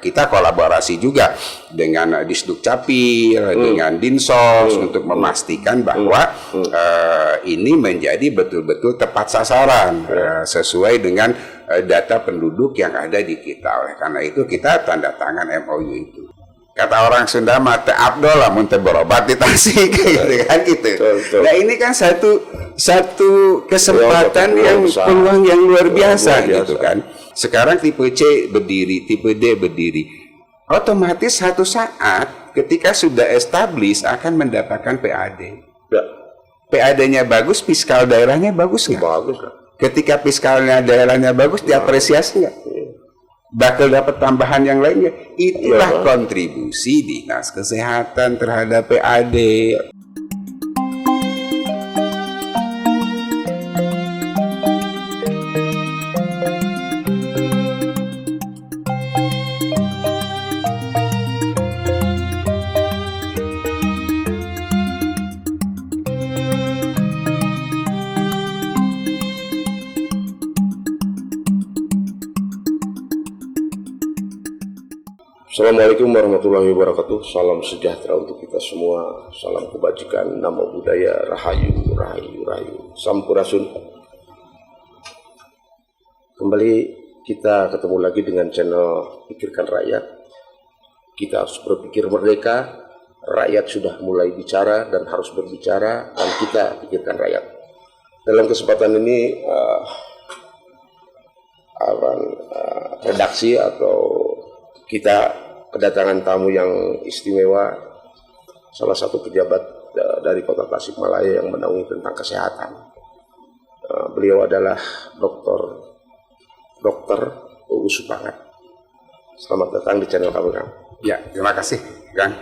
kita kolaborasi juga dengan Disduk Capil, dengan Dinsos untuk memastikan bahwa ini menjadi betul-betul tepat sasaran sesuai dengan data penduduk yang ada di kita. Oleh karena itu kita tanda tangan MOU itu. Kata orang Sunda mah teu afdol lamun teu berobat di Tasik gitu kan gitu. Nah ini kan satu kesempatan peluang yang luar biasa gitu kan. Sekarang tipe C berdiri, tipe D berdiri. Otomatis satu saat ketika sudah established akan mendapatkan PAD. Ya. PAD-nya bagus, fiskal daerahnya bagus nggak? Bagus. Ketika fiskalnya daerahnya bagus, diapresiasi nggak? Bakal dapat tambahan yang lainnya. Itulah kontribusi Dinas Kesehatan terhadap PAD. Assalamualaikum warahmatullahi wabarakatuh. Salam sejahtera untuk kita semua. Salam kebajikan, namo buddhaya, rahayu, rahayu, rahayu. Sampurasun. Kembali kita ketemu lagi dengan channel Pikirkan Rakyat. Kita harus berpikir merdeka. Rakyat sudah mulai bicara dan harus berbicara, dan kita pikirkan rakyat. Dalam kesempatan ini redaksi atau kita kedatangan tamu yang istimewa, salah satu pejabat dari Kota Tasikmalaya yang menaungi tentang kesehatan. Beliau adalah Dr. Uus Supangat. Selamat datang di channel kami, Kang. Ya, terima kasih, Kang.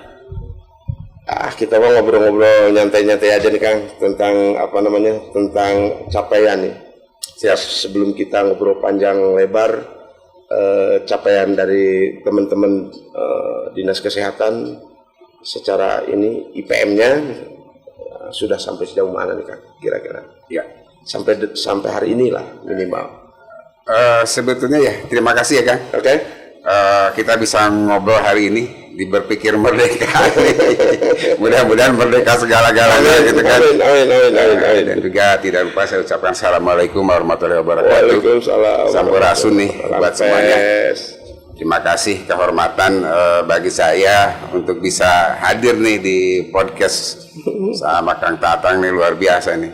Kita mau ngobrol-ngobrol nyantai-nyantai aja nih, Kang, tentang tentang capaian nih. Siap. Sebelum kita ngobrol panjang lebar, capaian dari teman-teman Dinas Kesehatan secara ini IPM-nya sudah sampai sejauh mana nih, Kang, kira-kira? Ya, sampai hari inilah minimal. Sebetulnya ya, terima kasih ya, Kang. Oke. Kita bisa ngobrol hari ini di Berpikir Merdeka. Mudah-mudahan merdeka segala-galanya gitu kan. Amin. Dan juga tidak lupa saya ucapkan Assalamualaikum warahmatullahi wabarakatuh. Waalaikumsalam. Sampurasun nih buat semuanya. Terima kasih kehormatan bagi saya untuk bisa hadir nih di podcast sama Kang Tatang nih, luar biasa nih.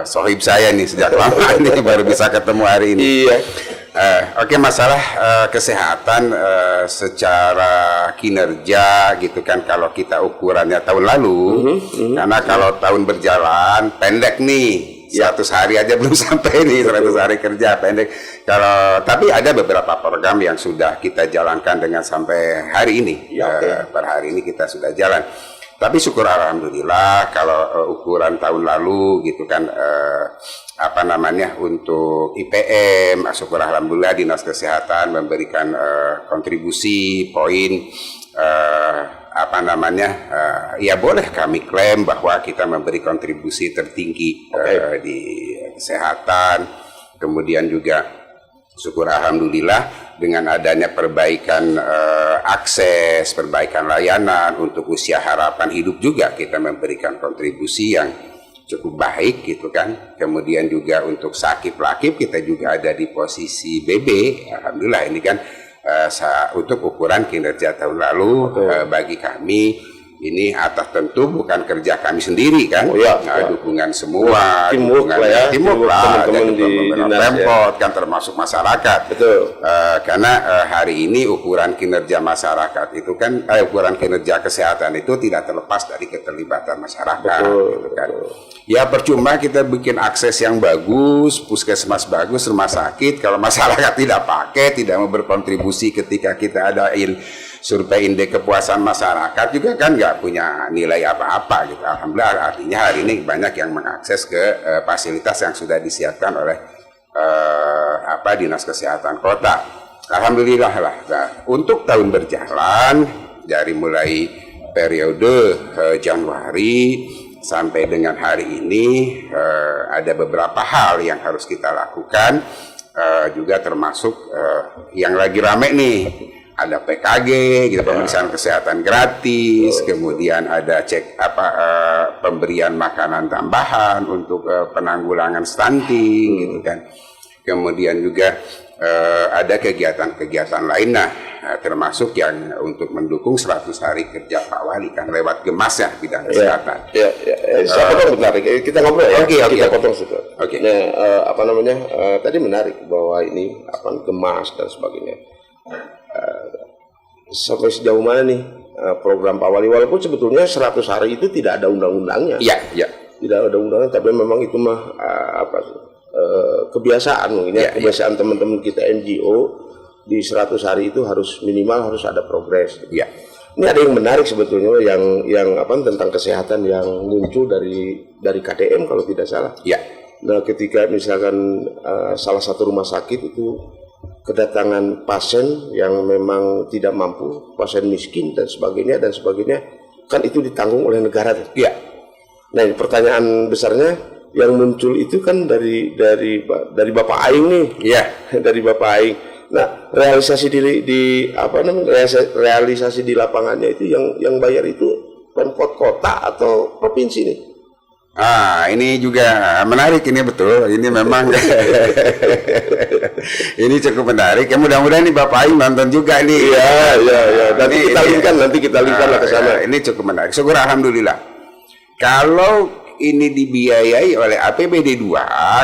Sohib saya nih sejak lama nih baru bisa ketemu hari ini. Iya. Oke, masalah kesehatan secara kinerja gitu kan, kalau kita ukurannya tahun lalu, karena kalau tahun berjalan pendek nih, 100 hari aja belum sampai nih, 100 hari kerja pendek. Tapi ada beberapa program yang sudah kita jalankan dengan sampai hari ini. Per hari ini kita sudah jalan. Tapi syukur alhamdulillah kalau ukuran tahun lalu gitu kan, untuk IPM, syukur alhamdulillah Dinas Kesehatan memberikan kontribusi poin ya boleh kami klaim bahwa kita memberi kontribusi tertinggi di kesehatan. Kemudian juga syukur alhamdulillah dengan adanya perbaikan akses, perbaikan layanan untuk usia harapan hidup juga kita memberikan kontribusi yang cukup baik gitu kan. Kemudian juga untuk sakit-lakip kita juga ada di posisi BB. Alhamdulillah ini kan untuk ukuran kinerja tahun lalu bagi kami ini atas tentu bukan kerja kami sendiri kan, dukungan semua, timur lah, dan Pemkot kan termasuk masyarakat. Betul. Karena hari ini ukuran kinerja masyarakat itu kan, ukuran kinerja kesehatan itu tidak terlepas dari keterlibatan masyarakat. Gitu kan. Ya percuma kita bikin akses yang bagus, puskesmas bagus, rumah sakit, kalau masyarakat tidak pakai, tidak mau berkontribusi ketika kita adain survei indeks kepuasan masyarakat juga kan nggak punya nilai apa-apa gitu. Alhamdulillah artinya hari ini banyak yang mengakses ke fasilitas yang sudah disiapkan oleh Dinas Kesehatan Kota. Alhamdulillah lah. Nah, untuk tahun berjalan dari mulai periode Januari sampai dengan hari ini ada beberapa hal yang harus kita lakukan, juga termasuk yang lagi rame nih. ada PKG, gitu, pemeriksaan kesehatan gratis, kemudian ada pemberian makanan tambahan untuk penanggulangan stunting, gitu kan. Kemudian juga ada kegiatan-kegiatan lain, termasuk yang untuk mendukung 100 hari kerja Pak Wali kan lewat Gemas ya bidang kesehatan. Saya potong bentar, kita ngobrol ya. Kita potong situ. Tadi menarik bahwa ini Gemas dan sebagainya. Sampai sejauh mana nih program Pak Wali, walaupun sebetulnya 100 hari itu tidak ada undang-undangnya. Iya. Tidak ada undang-undang, tapi memang itu mah kebiasaan mungkin ya, kebiasaan teman-teman kita NGO di 100 hari itu harus minimal harus ada progres. Iya. Ini ada yang menarik sebetulnya yang tentang kesehatan yang muncul dari KDM kalau tidak salah. Iya. Nah, ketika misalkan salah satu rumah sakit itu kedatangan pasien yang memang tidak mampu, pasien miskin dan sebagainya, kan itu ditanggung oleh negara. Iya. Nah, pertanyaan besarnya yang muncul itu kan dari Bapak Aing nih. Iya. Dari Bapak Aing. Nah, realisasi realisasi di lapangannya itu yang bayar itu Pemkot kota atau provinsi nih? Ini juga menarik, ini betul. Ini memang ini cukup menarik. Ya, mudah-mudahan nih Bapak Aing nonton juga nih. Iya. Nanti kita linkkan lah ke sana. Ini cukup menarik. Syukur alhamdulillah. Kalau ini dibiayai oleh APBD 2,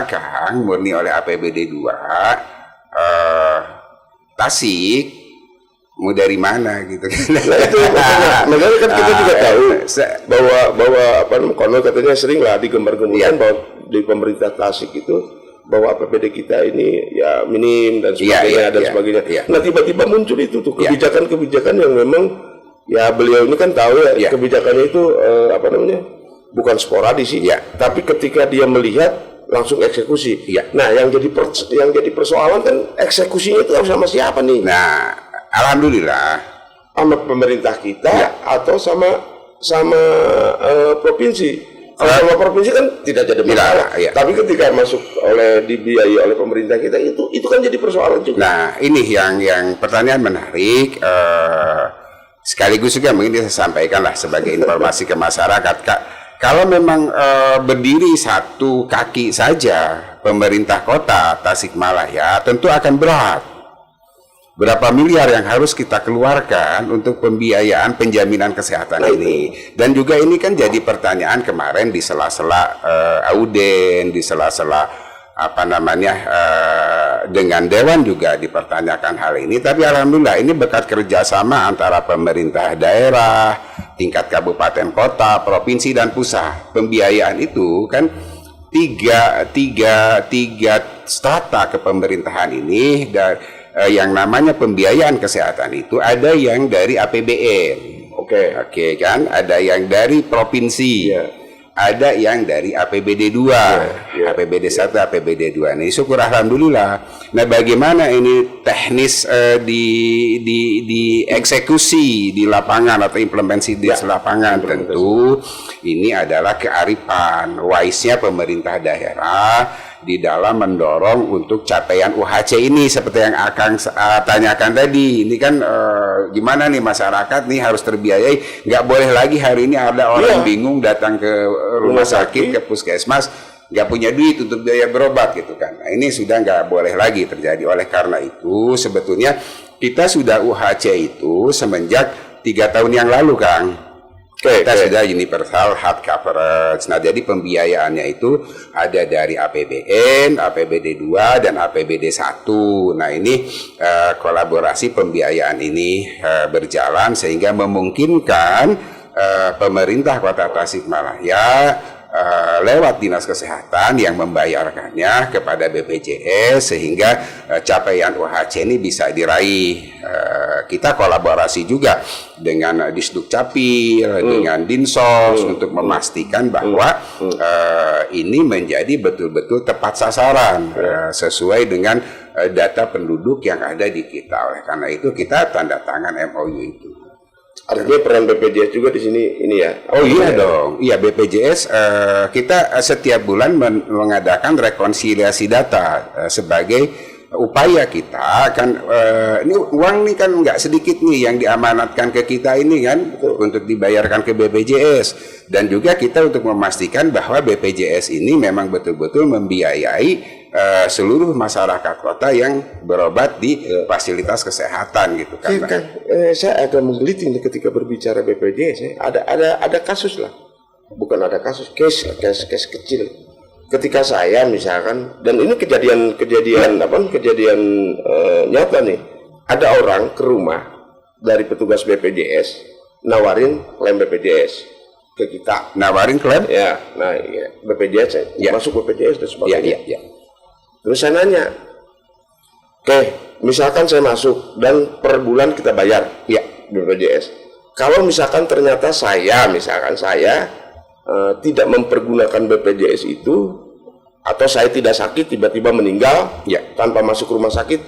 Kang, murni oleh APBD 2, Tasik mau dari mana gitu kan? Nah, itu makanya kan kita juga tahu bahwa konon katanya sering lah digembar-gemburkan bahwa di pemerintah Tasik itu bahwa APBD kita ini ya minim dan sebagainya. Nah, tiba-tiba muncul itu tuh kebijakan-kebijakan yang memang ya beliau ini kan tahu ya kebijakannya itu bukan sporadis sih, tapi ketika dia melihat langsung eksekusi. Nah, yang jadi persoalan kan eksekusinya itu harus sama siapa nih? Nah, alhamdulillah sama pemerintah kita atau sama provinsi. Kalau sama provinsi kan tidak jadi masalah. Tapi ketika masuk dibiayai oleh pemerintah kita itu kan jadi persoalan juga. Nah, ini yang pertanyaan menarik. Sekaligus juga mungkin saya sampaikan lah sebagai informasi ke masyarakat, Kak. Kalau memang berdiri satu kaki saja pemerintah kota Tasikmalaya tentu akan berat. Berapa miliar yang harus kita keluarkan untuk pembiayaan penjaminan kesehatan ini. Dan juga ini kan jadi pertanyaan kemarin di sela-sela Auden, di sela-sela dengan Dewan juga dipertanyakan hal ini. Tapi alhamdulillah ini berkat kerjasama antara pemerintah daerah, tingkat kabupaten kota, provinsi dan pusat. Pembiayaan itu kan tiga strata kepemerintahan ini, dan yang namanya pembiayaan kesehatan itu ada yang dari APBN, oke kan, ada yang dari provinsi, ada yang dari APBD 2, APBD 1, APBD 2. Nih syukur alhamdulillah. Nah, bagaimana ini teknis di eksekusi di lapangan atau implementasi di lapangan, tentu ini adalah kearifan wise-nya pemerintah daerah di dalam mendorong untuk capaian UHC ini, seperti yang Akang tanyakan tadi. Ini kan gimana nih masyarakat nih harus terbiayai, nggak boleh lagi hari ini ada orang bingung datang ke rumah sakit, ke puskesmas, nggak punya duit untuk biaya berobat gitu kan. Nah, ini sudah nggak boleh lagi terjadi. Oleh karena itu sebetulnya kita sudah UHC itu semenjak 3 tahun yang lalu, Kang. Kita sudah universal health coverage. Nah, jadi pembiayaannya itu ada dari APBN, APBD 2 dan APBD 1. Nah, ini kolaborasi pembiayaan ini berjalan sehingga memungkinkan pemerintah Kota Tasikmalaya lewat Dinas Kesehatan yang membayarkannya kepada BPJS sehingga capaian UHC ini bisa diraih. Kita kolaborasi juga dengan Disduk Capil, dengan Dinsos untuk memastikan bahwa ini menjadi betul-betul tepat sasaran sesuai dengan data penduduk yang ada di kita. Oleh karena itu kita tanda tangan MOU itu. Artinya peran BPJS juga di sini ini ya? Oh iya dong, iya BPJS kita setiap bulan mengadakan rekonsiliasi data sebagai upaya kita kan ini uang nih kan nggak sedikit nih yang diamanatkan ke kita ini kan untuk dibayarkan ke BPJS, dan juga kita untuk memastikan bahwa BPJS ini memang betul-betul membiayai seluruh masyarakat kota yang berobat di fasilitas kesehatan gitu kan. Saya agak menggeliting ketika berbicara BPJS. Ada kasus lah, bukan ada kasus, case kecil. Ketika saya misalkan, dan ini kejadian nyata nih, ada orang ke rumah dari petugas BPJS nawarin klaim BPJS ke kita. Nawarin klaim? Ya, nah ya, BPJS masuk BPJS dan sebagainya. Ya. Terus saya nanya, oke, misalkan saya masuk dan per bulan kita bayar BPJS. Kalau misalkan ternyata saya tidak mempergunakan BPJS itu, atau saya tidak sakit tiba-tiba meninggal tanpa masuk rumah sakit,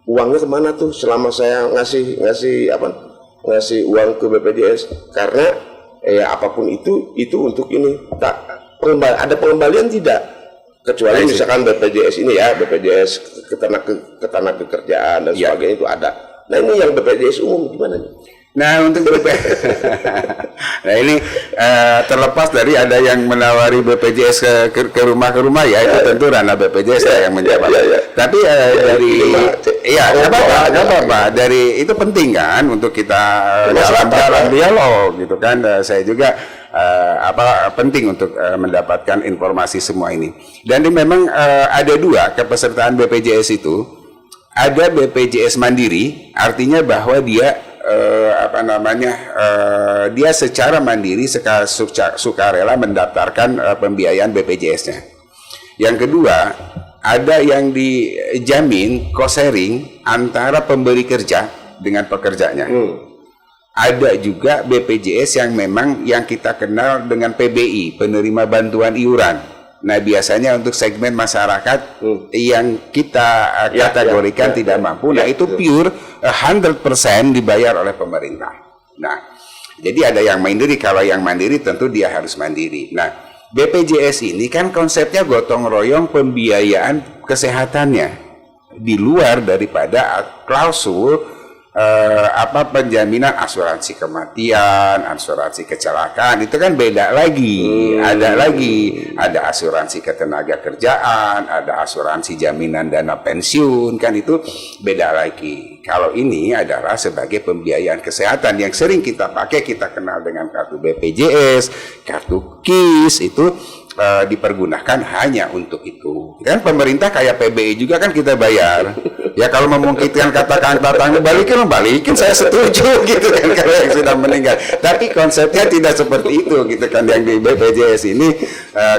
uangnya kemana tuh selama saya ngasih uang ke BPJS? Karena apapun itu untuk ini ada pengembalian tidak, kecuali misalkan BPJS ini BPJS ketenagakerjaan dan sebagainya itu ada. Nah ini yang BPJS umum gimana nih? Nah untuk nah ini terlepas dari ada yang menawari BPJS ke rumah itu tentu ranah BPJS yang menjawab. Tapi dari nggak apa-apa dari itu penting kan untuk kita dalam dialog gitu kan. Saya juga penting untuk mendapatkan informasi semua ini. Dan memang ada dua kepesertaan BPJS itu. Ada BPJS mandiri, artinya bahwa dia dia secara mandiri sukarela mendaftarkan pembiayaan BPJS-nya. Yang kedua, ada yang dijamin cost sharing antara pemberi kerja dengan pekerjanya. Ada juga BPJS yang memang yang kita kenal dengan PBI, penerima bantuan iuran. Nah biasanya untuk segmen masyarakat yang kita kategorikan tidak mampu, itu pure 100% dibayar oleh pemerintah. Nah, jadi ada yang mandiri. Kalau yang mandiri tentu dia harus mandiri. Nah, BPJS ini kan konsepnya gotong royong pembiayaan kesehatannya di luar daripada klausul penjaminan asuransi kematian, asuransi kecelakaan, itu kan beda lagi. Ada asuransi ketenaga kerjaan, ada asuransi jaminan dana pensiun, kan itu beda lagi. Kalau ini adalah sebagai pembiayaan kesehatan yang sering kita pakai, kita kenal dengan kartu BPJS, kartu KIS, itu dipergunakan hanya untuk itu. Kan pemerintah kayak PBI juga kan kita bayar. Ya kalau memungkinkan katakan balikin saya setuju gitu kan kalau yang sudah meninggal. Tapi konsepnya tidak seperti itu gitu kan. Yang di BPJS ini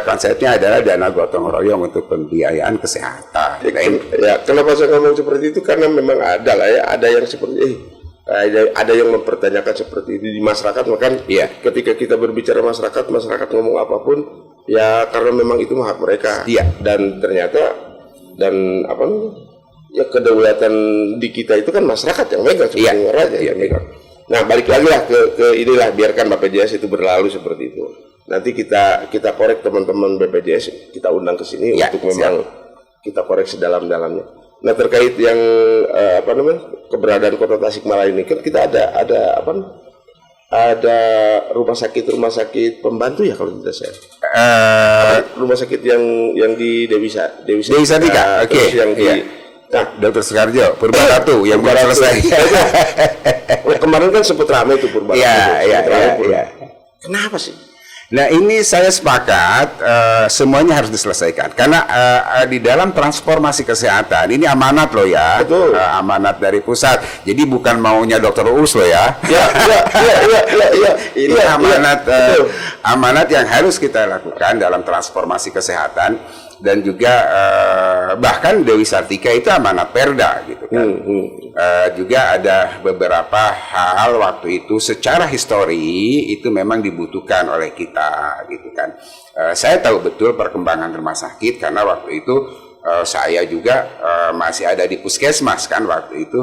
konsepnya adalah dana gotong royong untuk pembiayaan kesehatan. Ya, kenapa saya ngomong seperti itu? Karena memang ada yang seperti ada yang mempertanyakan seperti itu di masyarakat. Bahkan ketika kita berbicara masyarakat ngomong apapun, ya karena memang itu hak mereka. Dan ternyata kedaulatan di kita itu kan masyarakat yang megang sebenarnya raja yang megang. Nah balik lagi lah ke inilah, biarkan BPJS itu berlalu seperti itu. Nanti kita korek teman-teman BPJS, kita undang ke sini untuk memang kita koreksi dalam-dalamnya. Nah terkait yang keberadaan Kota Tasikmalaya ini kan kita ada rumah sakit pembantu ya kalau tidak saya. Rumah sakit yang di Dewi Sartika, yang di Dr. Soekarjo, Purbaratu yang baru selesai. Kemarin kan sempat ramai itu Purbaratu. Iya. Kenapa sih? Nah ini saya sepakat semuanya harus diselesaikan karena di dalam transformasi kesehatan ini amanat loh ya. Betul. Amanat dari pusat. Jadi bukan maunya Dr. Uus loh ya. Ini amanat yang harus kita lakukan dalam transformasi kesehatan. Dan juga bahkan Dewi Sartika itu amanat Perda gitu kan. Juga ada beberapa hal waktu itu secara histori itu memang dibutuhkan oleh kita gitu kan. Saya tahu betul perkembangan rumah sakit karena waktu itu saya juga masih ada di puskesmas kan waktu itu,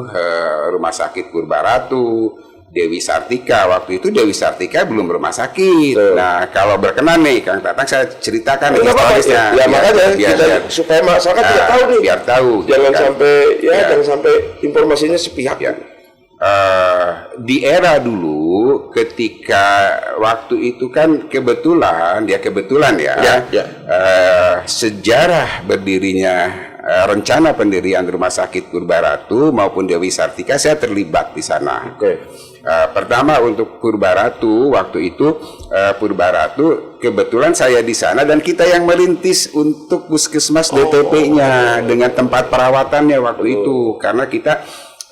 rumah sakit Purbaratu Dewi Sartika. Waktu itu Dewi Sartika belum rumah sakit. Nah, kalau berkenan nih Kang Tatang, saya ceritakan historisnya. Ya, makanya kita supaya masyarakat tidak tahu nih. Biar tahu. Jangan sampai jangan sampai informasinya sepihak. Ya. Di era dulu, ketika waktu itu kan kebetulan sejarah berdirinya rencana pendirian Rumah Sakit Purbaratu maupun Dewi Sartika, saya terlibat di sana. Pertama untuk Purbaratu, waktu itu Purbaratu kebetulan saya di sana dan kita yang merintis untuk puskesmas DTP-nya dengan tempat perawatannya waktu itu, karena kita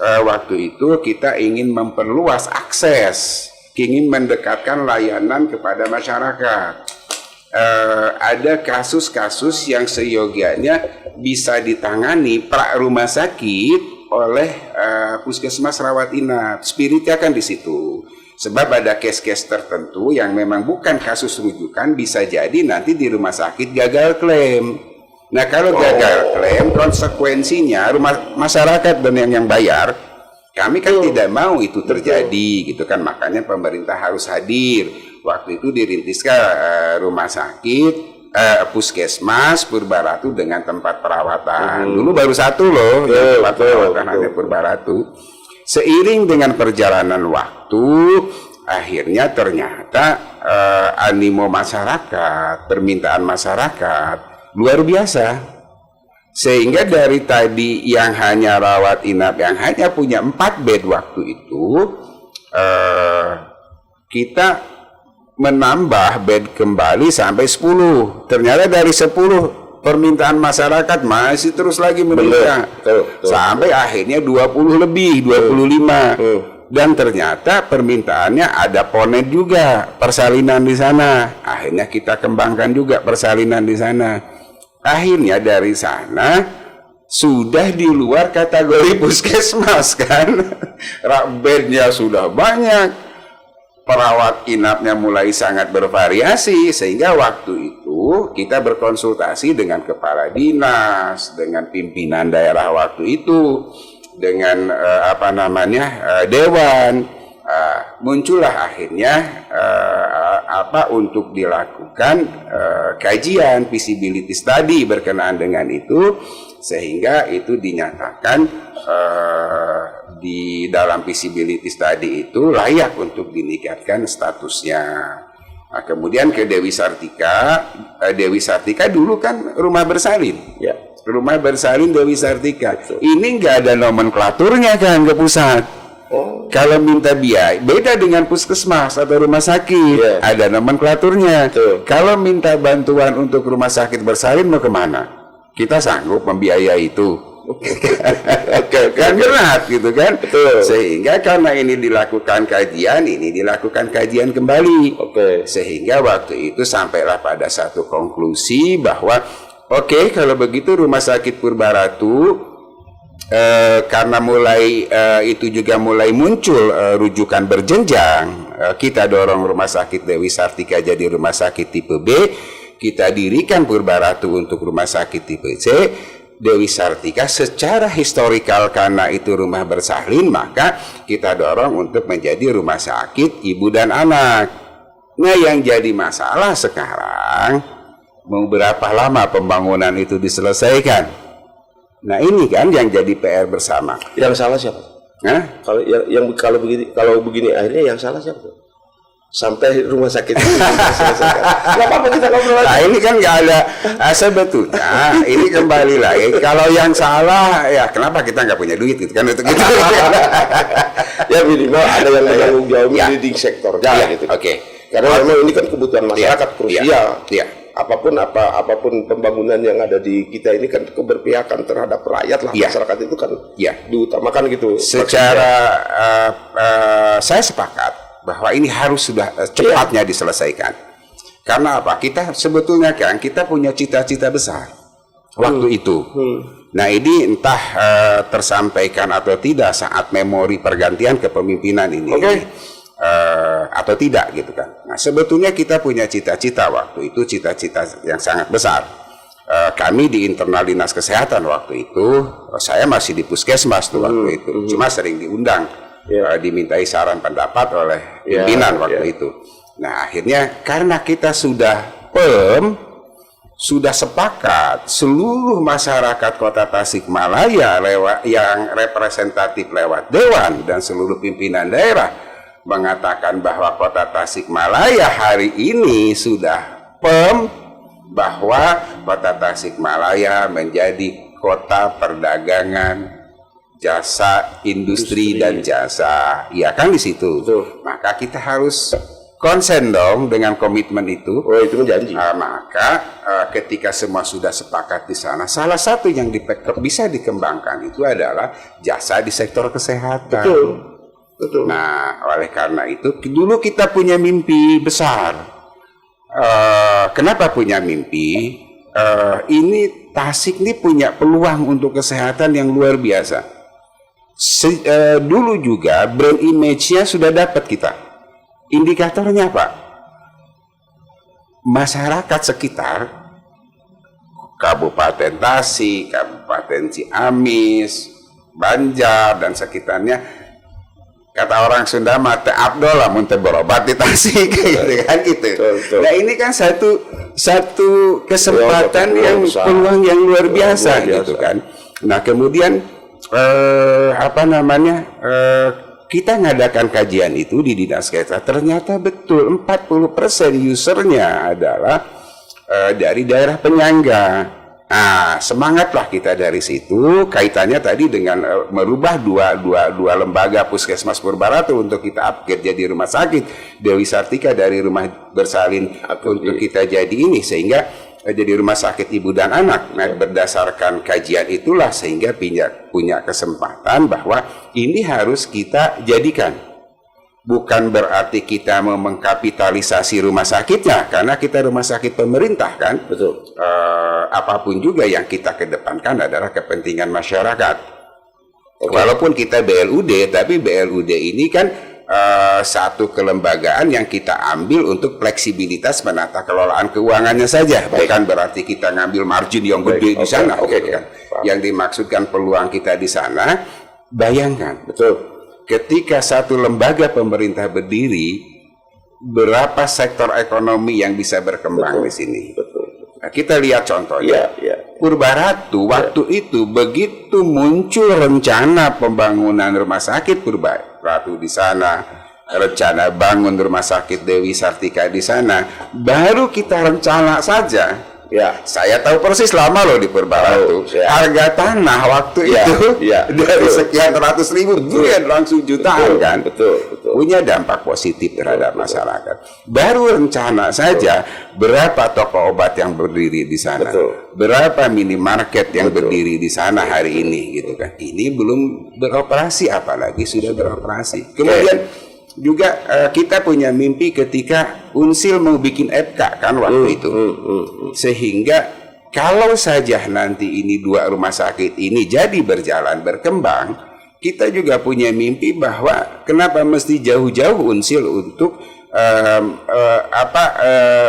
waktu itu kita ingin memperluas akses, ingin mendekatkan layanan kepada masyarakat. Ada kasus-kasus yang seyogianya bisa ditangani pra rumah sakit oleh puskesmas rawat inap. Spiritnya kan di situ. Sebab ada case-case tertentu yang memang bukan kasus rujukan, bisa jadi nanti di rumah sakit gagal klaim. Nah, kalau gagal klaim, konsekuensinya rumah masyarakat dan yang bayar, kami kan tidak mau itu terjadi, gitu kan. Makanya pemerintah harus hadir. Waktu itu dirintiskan rumah sakit, puskesmas Purbaratu dengan tempat perawatan. Dulu baru satu loh, tempat perawatan hanya Purbaratu. Seiring dengan perjalanan waktu, akhirnya ternyata animo masyarakat, permintaan masyarakat luar biasa. Sehingga dari tadi yang hanya rawat inap, yang hanya punya 4 bed waktu itu, kita menambah bed kembali sampai 10. Ternyata dari 10 permintaan masyarakat masih terus lagi meningkat. Sampai akhirnya 20 lebih, 25. Dan ternyata permintaannya ada ponet juga, persalinan di sana. Akhirnya kita kembangkan juga persalinan di sana. Akhirnya dari sana sudah di luar kategori puskesmas kan. Bednya sudah banyak, perawat inapnya mulai sangat bervariasi, sehingga waktu itu kita berkonsultasi dengan kepala dinas, dengan pimpinan daerah waktu itu, dengan dewan. Muncullah akhirnya untuk dilakukan kajian feasibility study berkenaan dengan itu, sehingga itu dinyatakan di dalam feasibility study itu layak untuk dinikahkan statusnya. Nah, kemudian ke Dewi Sartika. Dewi Sartika dulu kan rumah bersalin. Ya. Rumah bersalin Dewi Sartika. Ini nggak ada nomenklaturnya kan ke pusat. Kalau minta biaya, beda dengan puskesmas atau rumah sakit, ada nomenklaturnya. Kalau minta bantuan untuk rumah sakit bersalin mau kemana? Kita sanggup membiayai itu. Kan berat gitu kan. Sehingga karena ini dilakukan kajian kembali. Sehingga waktu itu sampailah pada satu konklusi bahwa kalau begitu Rumah Sakit Purbaratu, karena itu juga mulai muncul rujukan berjenjang, kita dorong Rumah Sakit Dewi Sartika jadi rumah sakit tipe B, kita dirikan Purbaratu untuk rumah sakit tipe C. Dewi Sartika secara historikal karena itu rumah bersalin, maka kita dorong untuk menjadi rumah sakit ibu dan anak. Nah, yang jadi masalah sekarang, mau berapa lama pembangunan itu diselesaikan? Nah, ini kan yang jadi PR bersama. Yang salah siapa? Kalau begini akhirnya yang salah siapa? Sampai rumah sakit itu selesaikan. Nggak apa-apa, kita ngobrol lagi. Nah, ini kan nggak ada sebetulnya. Ini kembali lagi. Kalau yang salah, ya kenapa kita nggak punya duit gitu kan? Untuk gitu. Ya minimal ada yang bertanggung jawab leading sektor. Gitu. Karena memang ini kan kebutuhan masyarakat krusial. Apapun pembangunan yang ada di kita ini kan keberpihakan terhadap rakyat lah. Masyarakat itu kan diutamakan gitu. Secara saya sepakat bahwa ini harus sudah cepatnya diselesaikan. Karena apa? Kita sebetulnya kan kita punya cita-cita besar waktu itu. Nah, ini entah tersampaikan atau tidak saat memori pergantian kepemimpinan ini. Atau tidak gitu kan. Nah, sebetulnya kita punya cita-cita waktu itu, cita-cita yang sangat besar. Kami di internal dinas kesehatan waktu itu, saya masih di puskesmas tuh waktu itu, cuma sering diundang dimintai saran pendapat oleh pimpinan waktu itu. Nah, akhirnya karena kita sudah sudah sepakat seluruh masyarakat Kota Tasikmalaya yang representatif lewat Dewan dan seluruh pimpinan daerah mengatakan bahwa Kota Tasikmalaya hari ini sudah bahwa Kota Tasikmalaya menjadi kota perdagangan, jasa, industri dan jasa. Ya kan di situ. Maka kita harus konsen dong dengan komitmen itu. Oh, itu janji. Maka ketika semua sudah sepakat di sana, salah satu yang bisa dikembangkan itu adalah jasa di sektor kesehatan. Betul. Nah, oleh karena itu dulu kita punya mimpi besar. Kenapa punya mimpi? Ini Tasik ini punya peluang untuk kesehatan yang luar biasa. Dulu juga brand image-nya sudah dapat kita. Indikatornya apa? Masyarakat sekitar Kabupaten Tasik, Kabupaten Ciamis, Banjar dan sekitarnya, kata orang Sunda mah teu abdol lamun teu berobat di Tasik gitu kan gitu. Nah, ini kan satu kesempatan peluang yang luar biasa gitu kan. Nah, kemudian kita ngadakan kajian itu di Dinas Kesehatan, ternyata betul 40% usernya adalah dari daerah penyangga. Nah, semangatlah kita dari situ. Kaitannya tadi dengan merubah dua lembaga Puskesmas Purbaratu untuk kita upgrade jadi rumah sakit, Dewi Sartika dari rumah bersalin untuk kita jadi ini, sehingga jadi rumah sakit ibu dan anak. Nah, berdasarkan kajian itulah sehingga punya kesempatan bahwa ini harus kita jadikan. Bukan berarti kita mau mengkapitalisasi rumah sakitnya, karena kita rumah sakit pemerintah kan. Betul. Apapun juga yang kita kedepankan adalah kepentingan masyarakat. Walaupun kita BLUD, tapi BLUD ini kan satu kelembagaan yang kita ambil untuk fleksibilitas menata kelolaan keuangannya saja. Bukan berarti kita ngambil margin yang gede di sana. Kan? Yang dimaksudkan peluang kita di sana, bayangkan. Betul. Ketika satu lembaga pemerintah berdiri, berapa sektor ekonomi yang bisa berkembang di sini? Nah, kita lihat contohnya. Purbaratu waktu itu begitu muncul rencana pembangunan rumah sakit Purbaratu di sana, rencana bangun rumah sakit Dewi Sartika di sana, baru kita rencana saja. Ya, saya tahu persis lama loh di Purbaratu. Harga tanah waktu itu dari sekian ratus ribu langsung jutaan kan. Betul. Punya dampak positif terhadap masyarakat. Baru rencana saja berapa toko obat yang berdiri di sana, berapa minimarket yang berdiri di sana hari ini gitu kan. Ini belum beroperasi, apalagi sudah beroperasi. Kemudian juga kita punya mimpi ketika Unsil mau bikin FK kan waktu itu. Sehingga kalau saja nanti ini dua rumah sakit ini jadi berjalan berkembang, kita juga punya mimpi bahwa kenapa mesti jauh-jauh Unsil untuk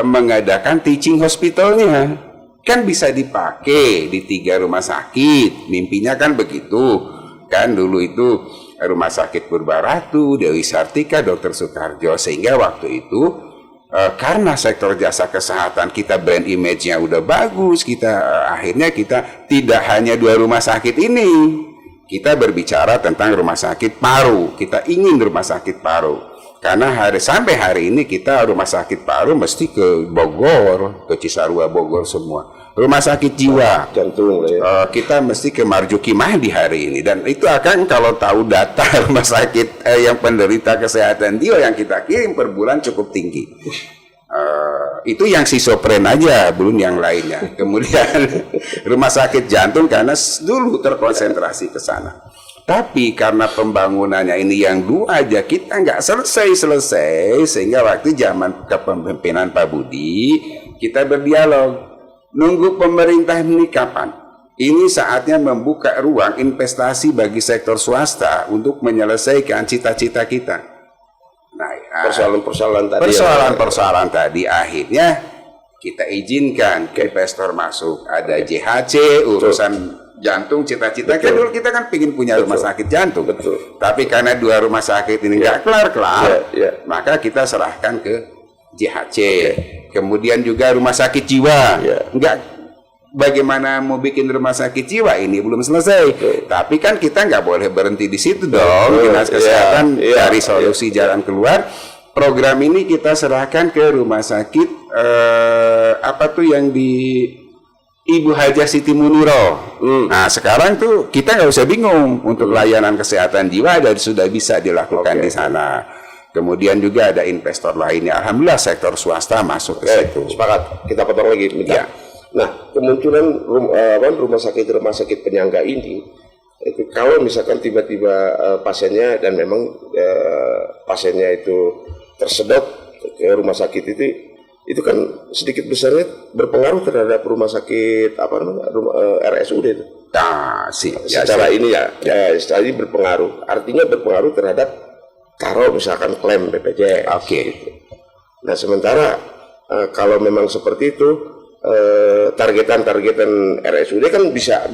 mengadakan teaching hospitalnya. Kan bisa dipakai di 3 rumah sakit. Mimpinya kan begitu. Kan dulu itu Rumah Sakit Purbaratu, Dewi Sartika, Dr. Soekarjo, sehingga waktu itu karena sektor jasa kesehatan kita brand image-nya udah bagus, akhirnya kita tidak hanya 2 rumah sakit ini, kita berbicara tentang rumah sakit paru. Kita ingin rumah sakit paru karena sampai hari ini kita rumah sakit paru mesti ke Bogor, ke Cisarua, Bogor semua. Rumah sakit jiwa, jantung, kita mesti ke Marzuki Mahdi hari ini, dan itu akan kalau tahu data rumah sakit yang penderita kesehatan jiwa yang kita kirim per bulan cukup tinggi. Itu yang Sisopren aja, belum yang lainnya. Kemudian rumah sakit jantung karena dulu terkonsentrasi ke sana. Tapi karena pembangunannya ini yang 2 aja kita nggak selesai, sehingga waktu zaman kepemimpinan Pak Budi kita berdialog. Nunggu pemerintah ini kapan? Ini saatnya membuka ruang investasi bagi sektor swasta untuk menyelesaikan cita-cita kita. Nah, persoalan-persoalan tadi akhirnya kita izinkan ke investor masuk. Ada JHC, urusan jantung, cita-cita kan dulu kita kan pingin punya rumah sakit jantung. Betul. Tapi karena 2 rumah sakit ini nggak kelar-kelar, maka kita serahkan ke JHC. Kemudian juga rumah sakit jiwa, nggak, bagaimana mau bikin rumah sakit jiwa ini belum selesai. Tapi kan kita nggak boleh berhenti di situ dong. Dinas Kesehatan cari solusi jalan keluar. Program ini kita serahkan ke rumah sakit apa tuh yang di Ibu Hajah Siti Muniro. Nah sekarang tuh kita nggak usah bingung untuk layanan kesehatan jiwa dan sudah bisa dilakukan di sana. Kemudian juga ada investor lainnya. Alhamdulillah sektor swasta masuk ke situ. Sepakat. Kita potong lagi. Ya. Nah kemunculan rumah sakit penyangga ini, itu kalau misalkan tiba-tiba pasiennya dan memang pasiennya itu tersedot ke rumah sakit itu kan sedikit besarnya berpengaruh terhadap rumah sakit RSUD itu. Nah, secara ini secara ini berpengaruh. Artinya berpengaruh terhadap kalau misalkan klaim BPJS. Gitu. Nah sementara kalau memang seperti itu targetan RSUD kan bisa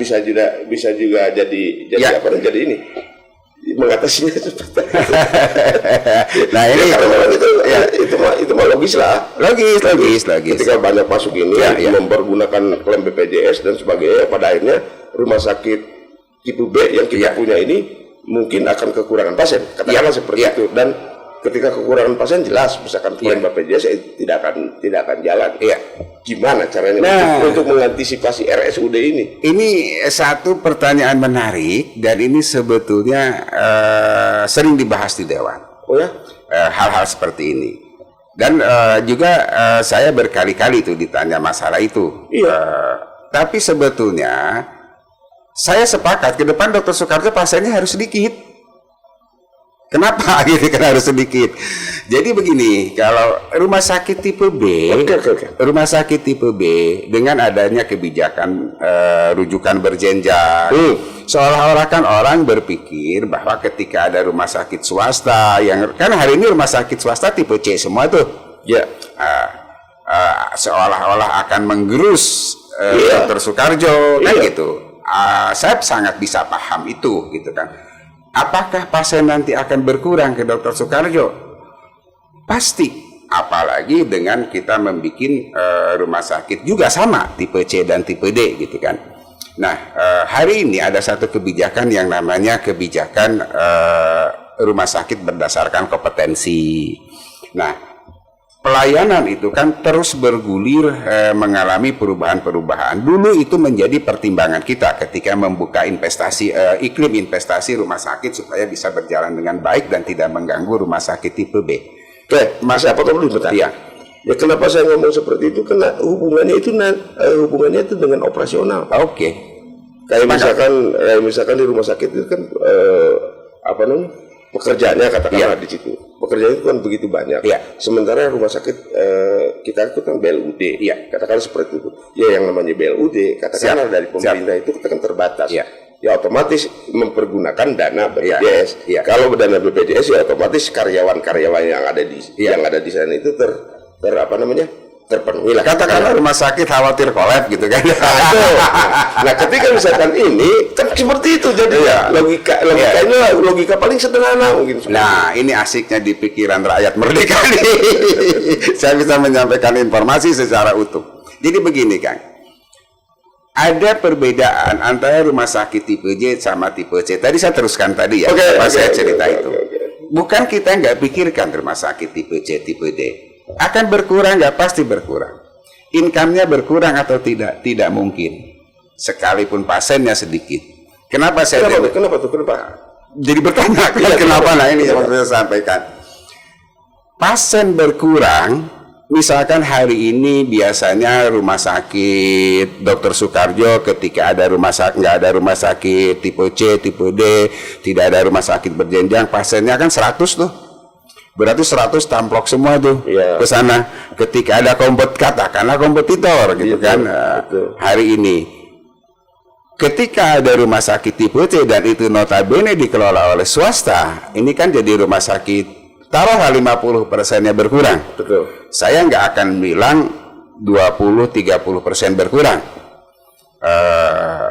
juga jadi jadi ini mengatasinya seperti itu. Nah ini itu mah logis lah. Logis. Ketika banyak masuk ini mempergunakan klaim BPJS dan sebagainya, pada akhirnya rumah sakit tipe B yang kita punya ini mungkin akan kekurangan pasien. Katakanlah seperti itu. Dan ketika kekurangan pasien jelas misalkan klaim BPJS tidak akan jalan. Gimana caranya untuk mengantisipasi RSUD ini? Ini satu pertanyaan menarik dan ini sebetulnya sering dibahas di Dewan. Oh ya? Hal-hal seperti ini. Dan juga saya berkali-kali itu ditanya masalah itu. Tapi sebetulnya saya sepakat ke depan Dr. Soekarjo pasiennya harus sedikit. Kenapa gitu kan harus sedikit? Jadi begini, kalau rumah sakit tipe B, rumah sakit tipe B dengan adanya kebijakan rujukan berjenjang, seolah-olah kan orang berpikir bahwa ketika ada rumah sakit swasta yang kan hari ini rumah sakit swasta tipe C semua tuh, seolah-olah akan menggerus Dr. Soekarjo kan gitu. Saya sangat bisa paham itu gitu kan. Apakah pasien nanti akan berkurang ke Dr. Soekarjo? Pasti, apalagi dengan kita membuat rumah sakit juga sama tipe C dan tipe D gitu kan. Nah, hari ini ada satu kebijakan yang namanya kebijakan rumah sakit berdasarkan kompetensi. Nah, pelayanan itu kan terus bergulir mengalami perubahan-perubahan. Dulu itu menjadi pertimbangan kita ketika membuka investasi iklim investasi rumah sakit supaya bisa berjalan dengan baik dan tidak mengganggu rumah sakit tipe B. Oke, Mas apa dulu betul? Ya, kenapa saya ngomong seperti itu? Karena hubungannya itu dengan operasional. Kayak misalkan di rumah sakit itu kan pekerjaannya katakanlah di situ. Pekerjaan itu kan begitu banyak. Sementara rumah sakit kita itu kan BLUD. Katakanlah seperti itu. Ya yang namanya BLUD katakanlah dari pemerintah itu kita kan terbatas. Ya otomatis mempergunakan dana BPJS. Kalau dana BPJS ya otomatis karyawan-karyawan yang ada di sana itu terpenuhi lah. Katakanlah rumah sakit khawatir kolab gitu kan. Nah, ketika misalkan ini kan seperti itu jadi logika paling sederhana mungkin. Nah, ini asiknya di pikiran rakyat merdeka nih. Saya bisa menyampaikan informasi secara utuh. Jadi begini, Kang. Ada perbedaan antara rumah sakit tipe J sama tipe C. Tadi saya teruskan tadi ya, saya cerita itu. Bukan kita nggak pikirkan rumah sakit tipe C, tipe D. Akan berkurang nggak? Pasti berkurang. Income-nya berkurang atau tidak? Tidak mungkin. Sekalipun pasiennya sedikit. Kenapa saya Kenapa? Jadi bertanya kenapa? Nah ini yang saya sampaikan. Pasien berkurang. Misalkan hari ini biasanya rumah sakit Dr. Soekarjo ketika ada nggak ada rumah sakit tipe C, tipe D, tidak ada rumah sakit berjenjang, pasiennya kan 100 tuh. Berarti 100 tamplok semua tuh ke sana. Ketika ada katakanlah kompetitor gitu kan. Hari ini ketika ada rumah sakit tipe C dan itu notabene dikelola oleh swasta, ini kan jadi rumah sakit taruhlah 50%-nya berkurang. Betul. Saya nggak akan bilang 20-30% berkurang.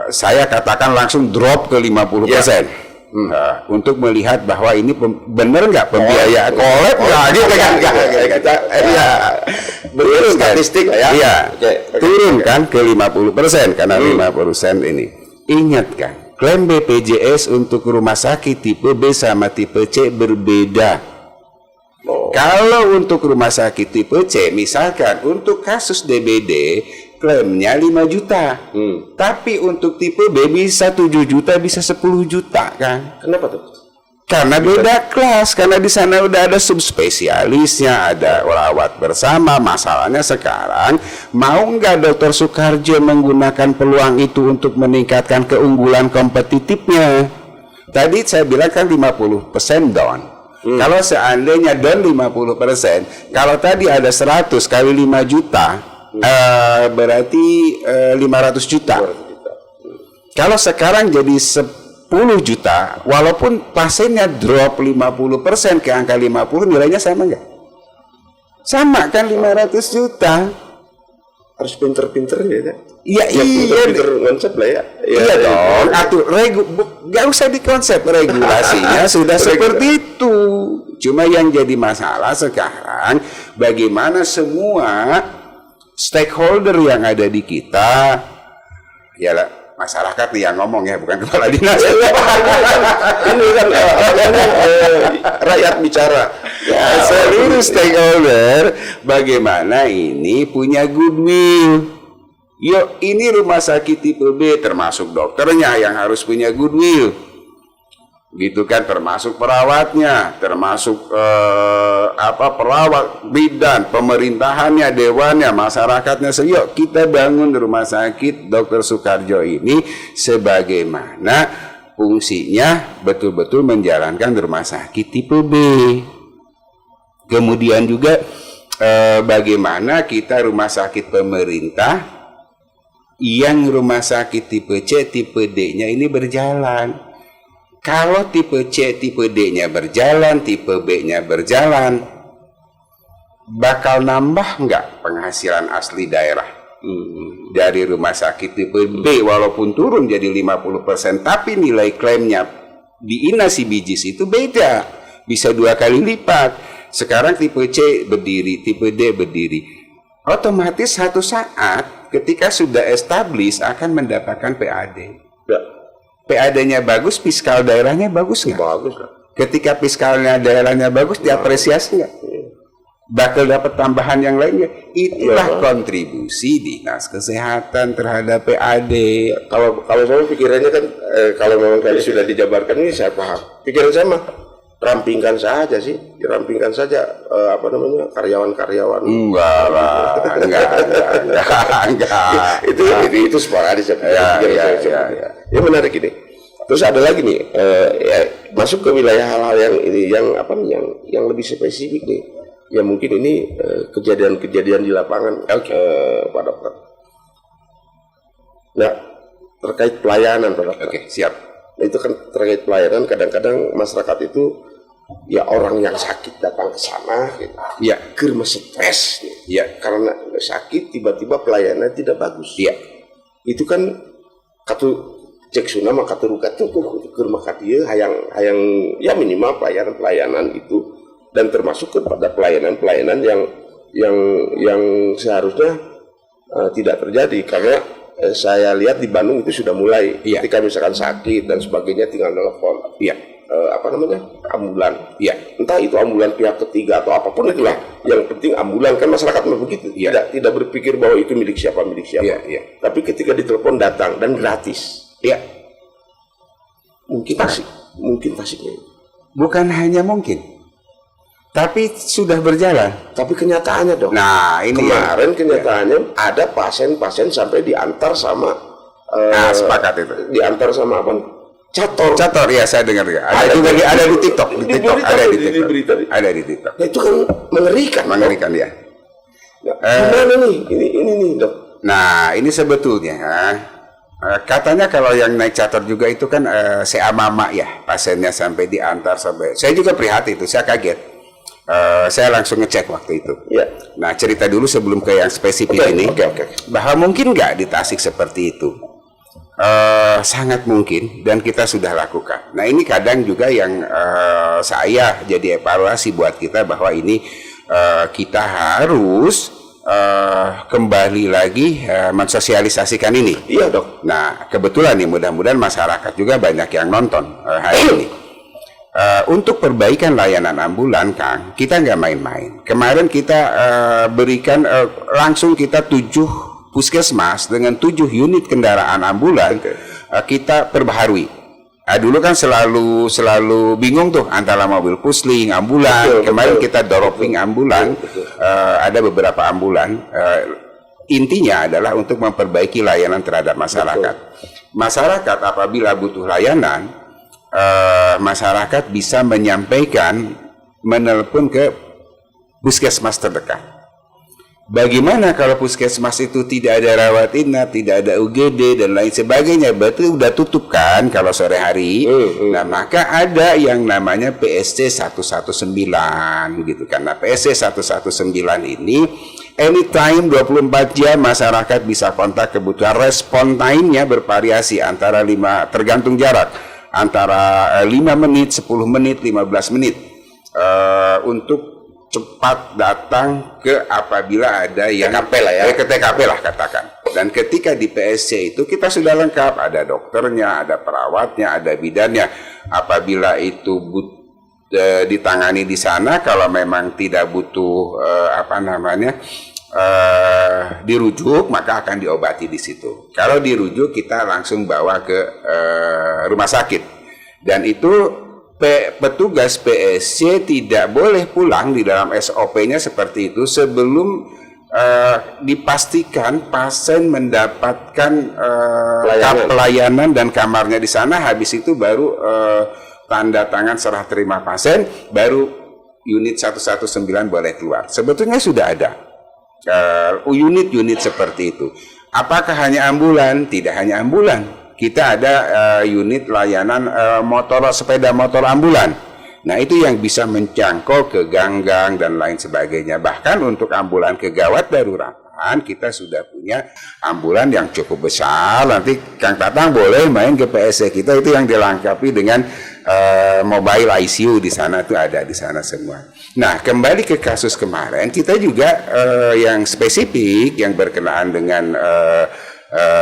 saya katakan langsung drop ke 50%. Untuk melihat bahwa ini benar nggak pembiayaan kolab nggak gitu kan? Kita Turun kan? statistik lah ya. Iya, turun kan ke 50% karena 5% ini. Ingat kan, klaim BPJS untuk rumah sakit tipe B sama tipe C berbeda. Kalau untuk rumah sakit tipe C, misalkan untuk kasus DBD, klaimnya 5 juta. Tapi untuk tipe B bisa 7 juta, bisa 10 juta kan. Kenapa tuh? Karena beda kelas, karena di sana udah ada subspesialisnya, ada rawat bersama. Masalahnya sekarang, mau nggak Dr. Soekarjo menggunakan peluang itu untuk meningkatkan keunggulan kompetitifnya? Tadi saya bilang kan 50% down. Kalau seandainya down 50%, kalau tadi ada 100 kali 5 juta, berarti 500 juta. Kalau sekarang jadi 10 juta, walaupun pasiennya drop 50% ke angka 50, nilainya sama nggak? Sama kan, 500 juta. Harus pinter-pinter ya kan? Iya, Pinter konsep lah ya. Iya dong, atur nggak usah dikonsep, regulasinya sudah seperti itu. Cuma yang jadi masalah sekarang, bagaimana semua stakeholder yang ada di kita, ya masyarakat nih yang ngomong ya, bukan kepala dinas. Ini kan rakyat bicara. Seluruh stakeholder, bagaimana ini punya goodwill. Yuk, ini rumah sakit tipe B, termasuk dokternya yang harus punya goodwill, gitu kan, termasuk perawatnya, termasuk perawat, bidan, pemerintahannya, dewannya, masyarakatnya. Yuk kita bangun rumah sakit Dr. Soekarjo ini sebagaimana fungsinya betul-betul menjalankan rumah sakit tipe B. Kemudian juga bagaimana kita rumah sakit pemerintah yang rumah sakit tipe C, tipe D-nya ini berjalan. Kalau tipe C, tipe D-nya berjalan, tipe B-nya berjalan, bakal nambah nggak penghasilan asli daerah dari rumah sakit tipe B? Walaupun turun jadi 50%, tapi nilai klaimnya di INA CBGS itu beda, bisa 2 kali lipat. Sekarang tipe C berdiri, tipe D berdiri. Otomatis satu saat ketika sudah established akan mendapatkan PAD. Ya. PAD-nya bagus, fiskal daerahnya bagus nggak? Bagus kan? Ketika fiskalnya daerahnya bagus, diapresiasi nggak? Bakal dapat tambahan yang lainnya. Itulah kontribusi dinas kesehatan terhadap PAD. Kalau saya pikirannya kan, kalau memang tadi sudah dijabarkan ini saya paham. Pikiran saya mah rampingkan saja sih, dirampingkan saja karyawan-karyawan. Enggak lah, enggak. Itu sepakat saya. Ya menarik ini. Terus ada lagi nih, masuk ke wilayah hal-hal yang ini, yang lebih spesifik nih. Ya mungkin ini kejadian-kejadian di lapangan, Pak Dokter. Nah, terkait pelayanan, Pak Dokter. Oke, siap. Itu kan terkait pelayanan, kadang-kadang masyarakat itu ya orang yang sakit datang ke sana gitu. Ya, Germa stres gitu. Ya. Karena sakit tiba-tiba pelayanan tidak bagus. Ya. Itu kan katu cek sunama katu rukat tuh germa kadia hayang ya minimal pelayanan itu, dan termasuk kepada pelayanan yang seharusnya tidak terjadi, karena saya lihat di Bandung itu sudah mulai. Iya. Ketika misalkan sakit dan sebagainya tinggal telepon. Iya. Ambulan. Iya. Entah itu ambulan pihak ketiga atau apapun itulah. Yang penting ambulan, kan masyarakat begitu. Iya. Tidak berpikir bahwa itu milik siapa. Iya. Tapi ketika ditelepon datang dan gratis. Iya. Mungkin Tasiknya. Bukan hanya mungkin, tapi sudah berjalan. Tapi kenyataannya dong. Nah, ini kemarin kenyataannya ada pasien-pasien sampai diantar sama sepakat itu. Diantar sama apa? Cator ya, saya dengar ya. Ada juga ada di TikTok, ada di TikTok. Nah, itu kan mengerikan ya. Gimana nih? Ini nih, Dok. Nah, ini sebetulnya katanya kalau yang naik cator juga itu kan seamama ya, pasiennya sampai diantar sampai. Saya juga prihatin itu, saya kaget. Saya langsung ngecek waktu itu. Ya. Nah, cerita dulu sebelum ke yang spesifik ini. Oke. Bahwa mungkin nggak di Tasik seperti itu. sangat mungkin dan kita sudah lakukan. Nah ini kadang juga yang saya jadi evaluasi buat kita bahwa ini kita harus kembali lagi mensosialisasikan ini. Iya dok. Nah kebetulan nih mudah-mudahan masyarakat juga banyak yang nonton hari ini. Untuk perbaikan layanan ambulan, Kang, kita nggak main-main. Kemarin kita berikan langsung kita 7 puskesmas dengan 7 unit kendaraan ambulan. Kita perbaharui. Dulu kan selalu bingung tuh antara mobil pusling, ambulan. Kemarin kita dropping ambulan. Ada beberapa ambulan. Intinya adalah untuk memperbaiki layanan terhadap masyarakat. Masyarakat apabila butuh layanan, masyarakat bisa menyampaikan, menelpon ke puskesmas terdekat. Bagaimana kalau puskesmas itu tidak ada rawat inap, tidak ada UGD dan lain sebagainya, berarti udah tutup kan kalau sore hari. Nah, maka ada yang namanya PSC 119 gitu kan. Nah, PSC 119 ini anytime 24 jam masyarakat bisa kontak kebutuhan. Respon time-nya bervariasi antara 5 tergantung jarak, antara 5 menit, 10 menit, 15 menit untuk cepat datang ke apabila ada yang TKP lah ya. Ke TKP lah katakan. Dan ketika di PSC itu kita sudah lengkap, ada dokternya, ada perawatnya, ada bidannya. Apabila itu ditangani di sana, kalau memang tidak butuh dirujuk, maka akan diobati di situ. Kalau dirujuk kita langsung bawa ke rumah sakit. Dan itu petugas PSC tidak boleh pulang di dalam SOP-nya seperti itu sebelum dipastikan pasien mendapatkan pelayanan dan kamarnya di sana. Habis itu baru tanda tangan serah terima pasien, baru unit 119 boleh keluar. Sebetulnya sudah ada unit-unit seperti itu. Apakah hanya ambulan? Tidak hanya ambulan. Kita ada unit layanan sepeda motor ambulan. Nah itu yang bisa menjangkau ke gang-gang dan lain sebagainya. Bahkan untuk ambulan kegawat daruratan kita sudah punya ambulan yang cukup besar. Nanti Kang Tatang boleh main ke PSC kita, itu yang dilengkapi dengan mobile ICU di sana, itu ada di sana semua. Nah kembali ke kasus kemarin, kita juga yang spesifik yang berkenaan dengan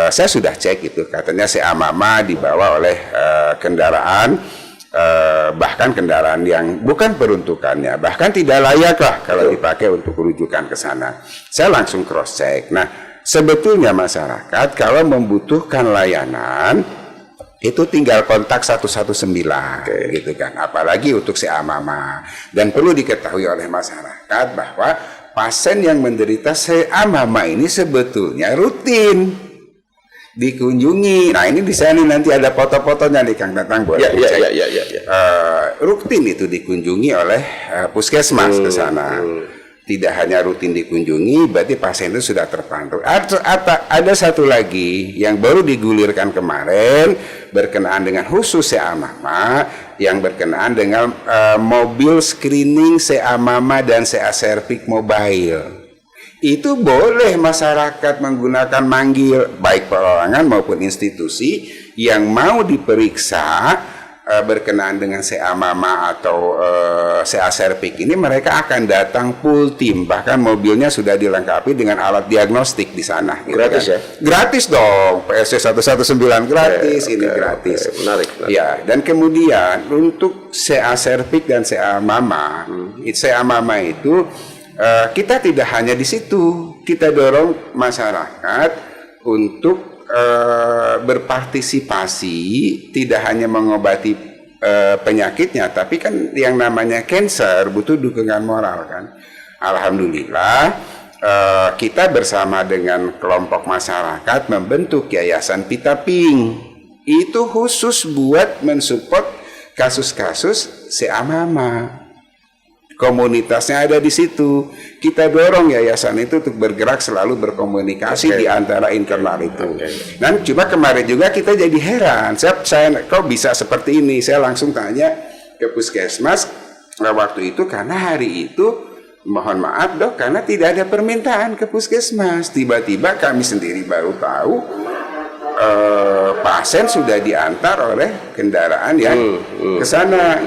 saya sudah cek itu, katanya seamama dibawa oleh kendaraan, bahkan kendaraan yang bukan peruntukannya, bahkan tidak layak lah kalau dipakai untuk rujukan ke sana. Saya langsung cross check. Nah, sebetulnya masyarakat kalau membutuhkan layanan itu tinggal kontak 119 gitu kan, apalagi untuk seamama. Dan perlu diketahui oleh masyarakat bahwa pasien yang menderita seamama ini sebetulnya rutin dikunjungi. Nah ini di sana nanti ada foto-fotonya nih Kang Tatang boleh cek. Rutin itu dikunjungi oleh puskesmas ke sana. Tidak hanya rutin dikunjungi, berarti pasien itu sudah terpantau. Ada satu lagi yang baru digulirkan kemarin berkenaan dengan khusus seamama, yang berkenaan dengan mobil screening seamama dan seaservik mobile. Itu boleh masyarakat menggunakan manggil baik perorangan maupun institusi yang mau diperiksa berkenaan dengan seamama atau seaservik ini, mereka akan datang full tim, bahkan mobilnya sudah dilengkapi dengan alat diagnostik di sana. Gratis gitu kan. Ya? Gratis dong, PSC 119 gratis, ini gratis. Menarik. Ya, dan kemudian untuk seaservik dan seamama, seamama itu kita tidak hanya di situ, kita dorong masyarakat untuk berpartisipasi, tidak hanya mengobati penyakitnya, tapi kan yang namanya cancer butuh dukungan moral kan. Alhamdulillah kita bersama dengan kelompok masyarakat membentuk Yayasan Pita Pink. Itu khusus buat mensupport kasus-kasus seamama. Komunitasnya ada di situ. Kita dorong yayasan itu untuk bergerak selalu berkomunikasi di antara internal itu. Dan cuma kemarin juga kita jadi heran. Saya kok bisa seperti ini? Saya langsung tanya ke puskesmas waktu itu, karena hari itu mohon maaf dok, karena tidak ada permintaan ke puskesmas. Tiba-tiba kami sendiri baru tahu pasien sudah diantar oleh kendaraan yang ke sana.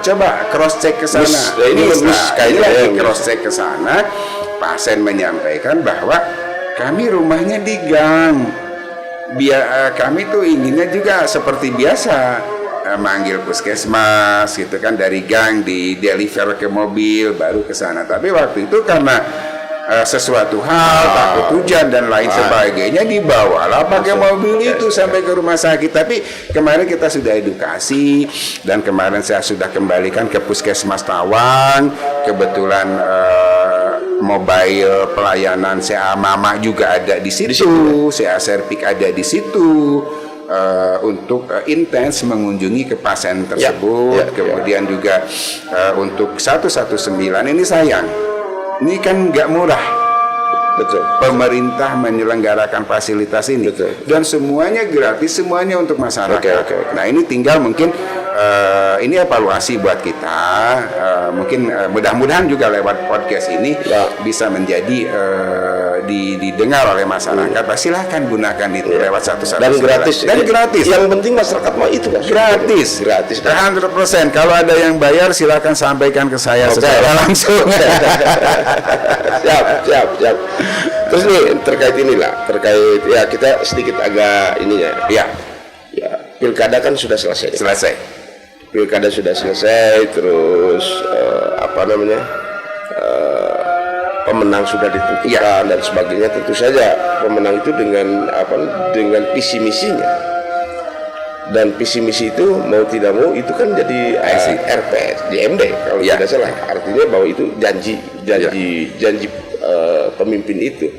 Coba cross check ke sana. Ini cross check ke sana. Pasien menyampaikan bahwa kami rumahnya di gang. Kami tuh inginnya juga seperti biasa, manggil puskesmas gitu kan, dari gang di deliver ke mobil baru ke sana. Tapi waktu itu karena sesuatu hal takut hujan dan lain sebagainya, dibawalah pakai mobil itu sampai ke rumah sakit. Tapi kemarin kita sudah edukasi dan kemarin saya sudah kembalikan ke puskesmas Tawang. Kebetulan mobile pelayanan CA Mama juga ada di situ, CA Serpik ada di situ. Untuk intens mengunjungi ke pasien tersebut. Kemudian juga untuk 119 ini sayang, ini kan nggak murah. Betul. Pemerintah menyelenggarakan fasilitas ini. Betul. Dan semuanya gratis, semuanya untuk masyarakat. Okay. Nah ini tinggal mungkin ini evaluasi buat kita. Mungkin mudah-mudahan juga lewat podcast ini bisa menjadi didengar oleh masyarakat. Silahkan gunakan itu lewat 119 dan gratis. Gratis. Yang penting masyarakat mau itu gratis. 100%. Kalau ada yang bayar silakan sampaikan ke saya secara langsung. Siap. Terus nih terkait ya kita sedikit agak ininya. Ya. Pilkada kan sudah selesai. Pilkada sudah selesai, terus pemenang sudah ditentukan dan sebagainya. Tentu saja pemenang itu dengan visi misinya, dan visi misi itu mau tidak mau itu kan jadi RPS JMD kalau tidak salah. Artinya bahwa itu janji pemimpin itu.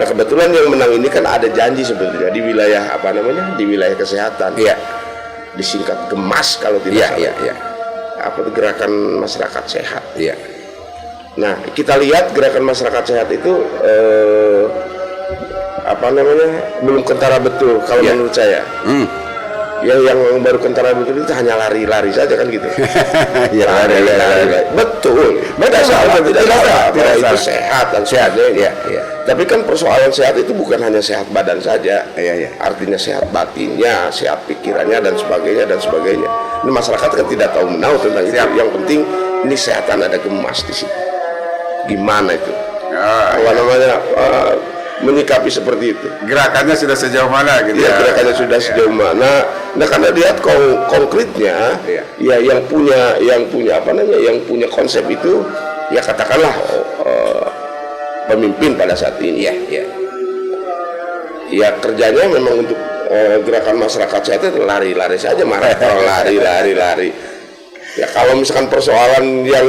Nah kebetulan yang menang ini kan ada janji sebetulnya di wilayah di wilayah kesehatan. Disingkat GEMAS kalau tidak salah. Gerakan Masyarakat Sehat. Nah kita lihat gerakan masyarakat sehat itu belum kentara betul kalau menurut saya. Yang baru kentara betul itu hanya lari-lari saja kan gitu. Lari. Betul. Tidak salah. Itu sehat dan sehatnya. Tapi kan persoalan sehat itu bukan hanya sehat badan saja. Artinya sehat batinnya, sehat pikirannya dan sebagainya. Ini masyarakat kan tidak tahu menahu tentang itu. Yang penting ini kesehatan ada GEMAS di situ. Gimana itu? Menyikapi seperti itu. Gerakannya sudah sejauh mana gitu ya? Gerakannya sudah sejauh mana. Nah karena lihat konkretnya, yang punya konsep itu, ya katakanlah pemimpin pada saat ini. Ya kerjanya memang untuk gerakan masyarakat sehat itu lari-lari saja, maraton lari. Ya kalau misalkan persoalan yang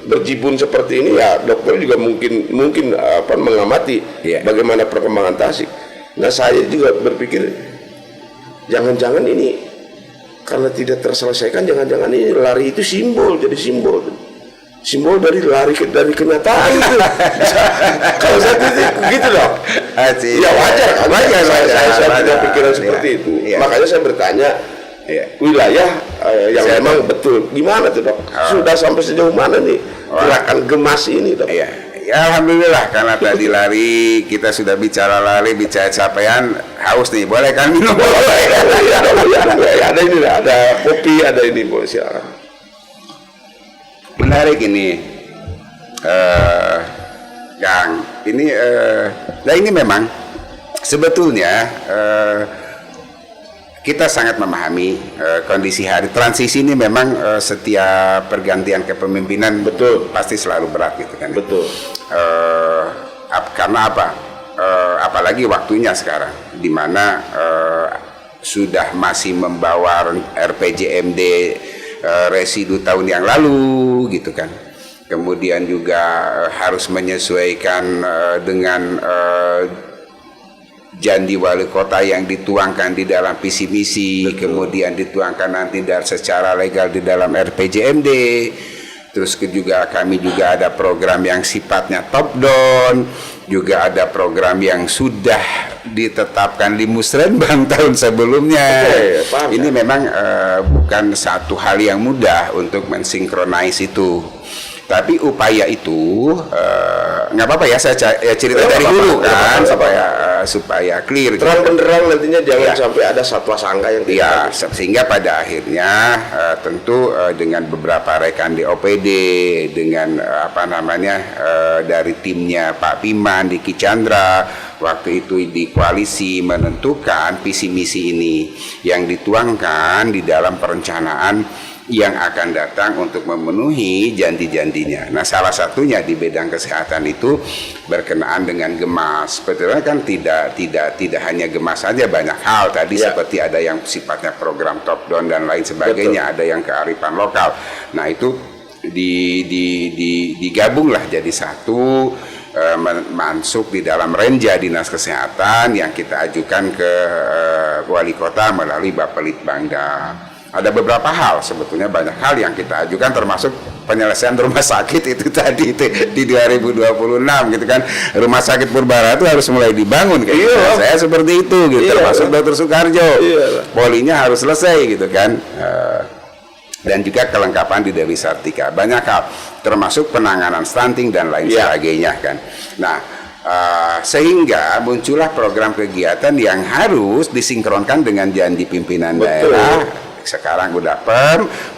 berjibun seperti ini, ya dokter juga mungkin mengamati bagaimana perkembangan Tasik. Nah saya juga berpikir jangan-jangan ini karena tidak terselesaikan, jangan-jangan ini lari itu jadi simbol dari lari dari kenyataan itu. Kalau saya gitu loh. Ya wajar saya punya pikiran seperti itu. Makanya saya bertanya wilayah yang memang betul gimana tuh dok? Sudah sampai sejauh mana nih gerakan GEMAS ini dok? Ya alhamdulillah, karena tadi lari kita sudah bicara capaian, haus nih, boleh kan minum? Ada kopi, ada ini, boleh silakan. Menarik ini, Kang. Ini memang sebetulnya kita sangat memahami kondisi hari transisi ini. Memang setiap pergantian kepemimpinan pasti selalu berat gitu kan. Betul. Karena apa? Apalagi waktunya sekarang, di mana sudah masih membawa RPJMD residu tahun yang lalu gitu kan. Kemudian juga harus menyesuaikan dengan janji wali kota yang dituangkan di dalam visi misi, kemudian dituangkan nanti secara legal di dalam RPJMD. Terus juga kami juga ada program yang sifatnya top down, juga ada program yang sudah ditetapkan di Musrenbang tahun sebelumnya. Ini memang bukan satu hal yang mudah untuk mensinkronis itu. Tapi upaya itu nggak apa-apa ya, saya cerita dari dulu kan supaya supaya clear. Terang benderang nantinya jangan Ya. sampai ada satwa sangka yang Ya, tidak. sehingga pada akhirnya tentu dengan beberapa rekan di OPD, dengan dari timnya Pak Piman di Kicandra, waktu itu di koalisi menentukan visi misi ini yang dituangkan di dalam perencanaan yang akan datang untuk memenuhi janji-janjinya. Nah, salah satunya di bidang kesehatan itu berkenaan dengan GEMAS. Sebetulnya kan tidak hanya GEMAS saja, banyak hal tadi seperti ada yang sifatnya program top down dan lain sebagainya, ada yang kearifan lokal. Nah, itu digabunglah jadi satu, masuk di dalam renja Dinas Kesehatan yang kita ajukan ke Wali Kota melalui Bapelitbangda. Ada beberapa hal, sebetulnya banyak hal yang kita ajukan, termasuk penyelesaian rumah sakit itu tadi itu di 2026 gitu kan. Rumah sakit Purbara itu harus mulai dibangun kayak gitu. Saya seperti itu gitu, termasuk Dr. Soekarjo. Polinya harus selesai gitu kan. Dan juga kelengkapan di Dewi Sartika. Banyak hal, termasuk penanganan stunting dan lain sebagainya kan. Nah, sehingga muncullah program kegiatan yang harus disinkronkan dengan janji pimpinan daerah. Sekarang udah